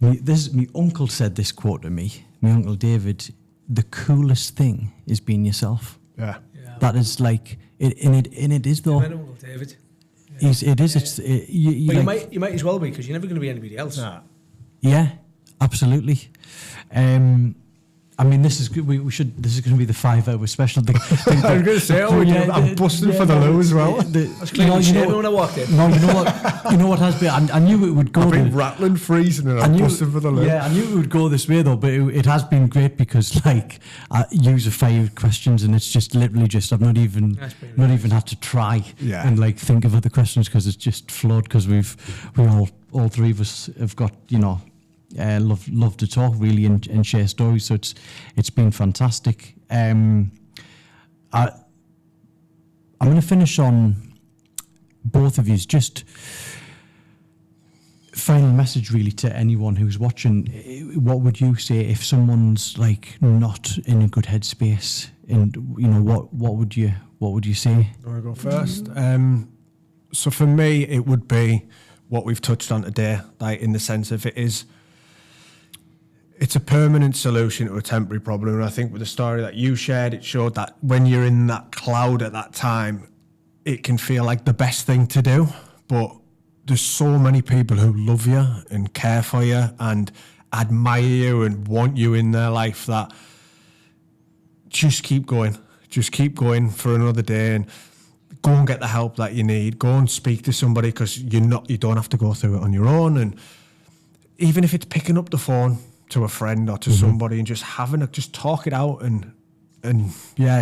my uncle said this quote to me. My uncle David: "The coolest thing is being yourself." Yeah. That is like it, and it is though. My uncle David. It is. It's. But you might as well be, because you're never going to be anybody else. Nah. Yeah, absolutely. I mean, this is good. We should. This is going to be the 5-hour special. I was going to say, I'm busting for the low as well. That's clearly when I walked in. No, you know what? You know what has been. I knew it would go. I've been rattling, freezing, and I'm busting for the low. Yeah, I knew it would go this way though, but it has been great because I use a 5 questions, and it's just literally just I've not even had to try and think of other questions, because it's just flowed, because we all 3 of us have got love to talk really and share stories, so it's been fantastic. I'm going to finish on both of yous. Just final message really to anyone who's watching. What would you say if someone's not in a good headspace, and what would you say? Do I go first? So for me, it would be what we've touched on today, in the sense of it's a permanent solution to a temporary problem. And I think with the story that you shared, it showed that when you're in that cloud at that time, it can feel like the best thing to do. But there's so many people who love you and care for you and admire you and want you in their life, that just keep going. Just keep going for another day, and go and get the help that you need. Go and speak to somebody, because you don't have to go through it on your own. And even if it's picking up the phone to a friend or to somebody and just just talk it out, and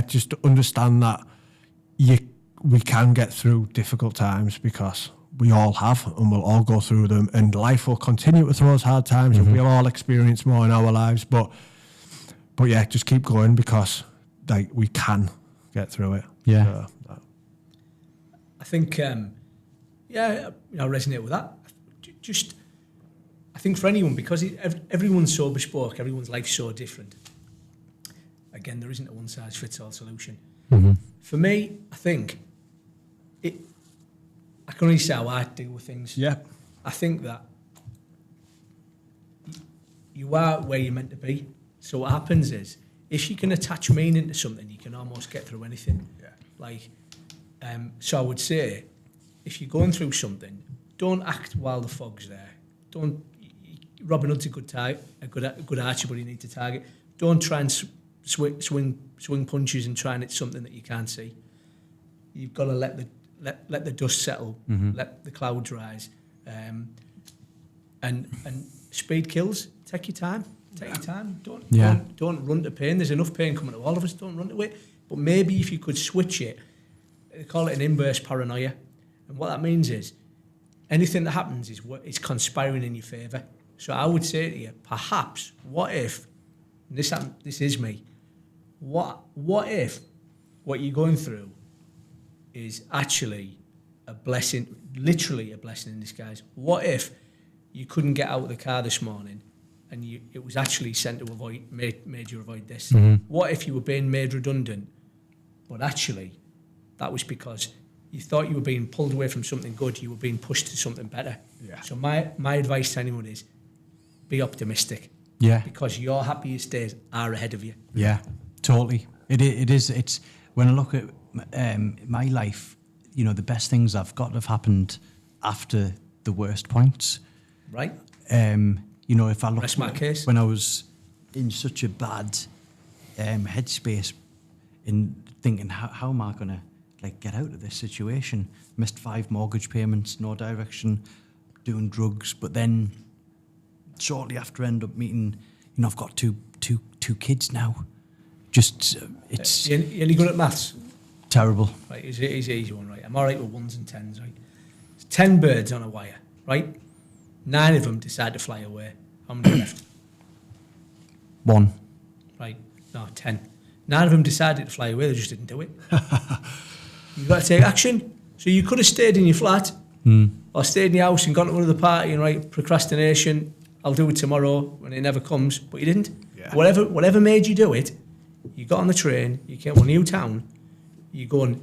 just understand that we can get through difficult times, because we all have, and we'll all go through them, and life will continue to throw us hard times, and we'll all experience more in our lives. But just keep going, because we can get through it. Yeah. I think I resonate with that. I think for anyone, because everyone's so bespoke, everyone's life's so different. Again, there isn't a one-size-fits-all solution. For me, I think I can only say how I deal with things. Yeah. I think that you are where you're meant to be. So what happens is, if you can attach meaning to something, you can almost get through anything. Yeah. So I would say, if you're going through something, don't act while the fog's there. Robin Hood's a good archer, but you need to target. Don't try and swing punches and try and hit something that you can't see. You've got to let the dust settle, let the clouds rise, and speed kills. Take your time. Take your time. Don't run to pain. There's enough pain coming to all of us. Don't run to it. But maybe if you could switch it, they call it an inverse paranoia, and what that means is, anything that happens is conspiring in your favour. So I would say to you, perhaps, what if, this is me, what if what you're going through is actually a blessing, literally a blessing in disguise? What if you couldn't get out of the car this morning and it was actually sent to made you avoid this? What if you were being made redundant, but actually that was because you thought you were being pulled away from something good, you were being pushed to something better. Yeah. So my advice to anyone is, be optimistic. Yeah. Because your happiest days are ahead of you. Yeah, totally. It is. It's when I look at my life, the best things I've got have happened after the worst points. Right. If I look That's my case. When I was in such a bad headspace in thinking, how am I going to like get out of this situation? Missed 5 mortgage payments, no direction, doing drugs, but then shortly after end up meeting, I've got two kids now. Just it's You any good at maths? terrible. Right, it's an easy one, right? I'm all right with 1s and 10s, right? There's 10 birds on a wire, right? 9 of them decide to fly away. How many left? 1. Right? No, 10. 9 of them decided to fly away, they just didn't do it. You've got to take action. So you could have stayed in your flat or stayed in your house and gone to another party and, right, procrastination, I'll do it tomorrow when it never comes, but you didn't. Yeah. Whatever made you do it, you got on the train, you came to a new town, you go and...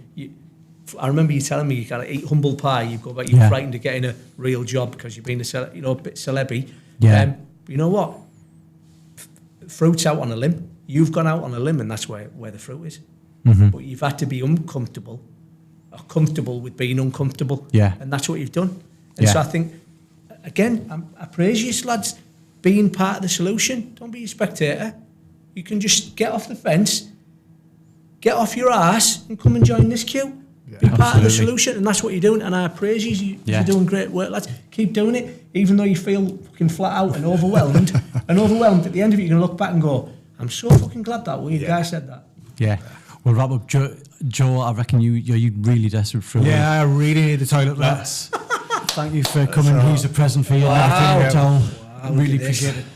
I remember you telling me you got to eat humble pie, you go back, you're frightened of getting a real job because you've been a bit celebby. Yeah. You know what? Fruit's out on a limb. You've gone out on a limb and that's where the fruit is. Mm-hmm. But you've had to be uncomfortable or comfortable with being uncomfortable. Yeah. And that's what you've done. And so I think, again, I praise you, lads, being part of the solution. Don't be a spectator. You can just get off the fence, get off your arse and come and join this queue. Yeah. Be part of the Absolutely. solution, and that's what you're doing. And I praise you. You're doing great work, lads. Keep doing it, even though you feel fucking flat out and overwhelmed. At the end of it, you're going to look back and go, I'm so fucking glad that one guy said that. Yeah. We'll wrap up. Joe, I reckon you're really desperate for it. Yeah, I really need the toilet, man. Thank you for coming. Here's a present for you. Wow. Towel. Wow, Really look at this. appreciate it.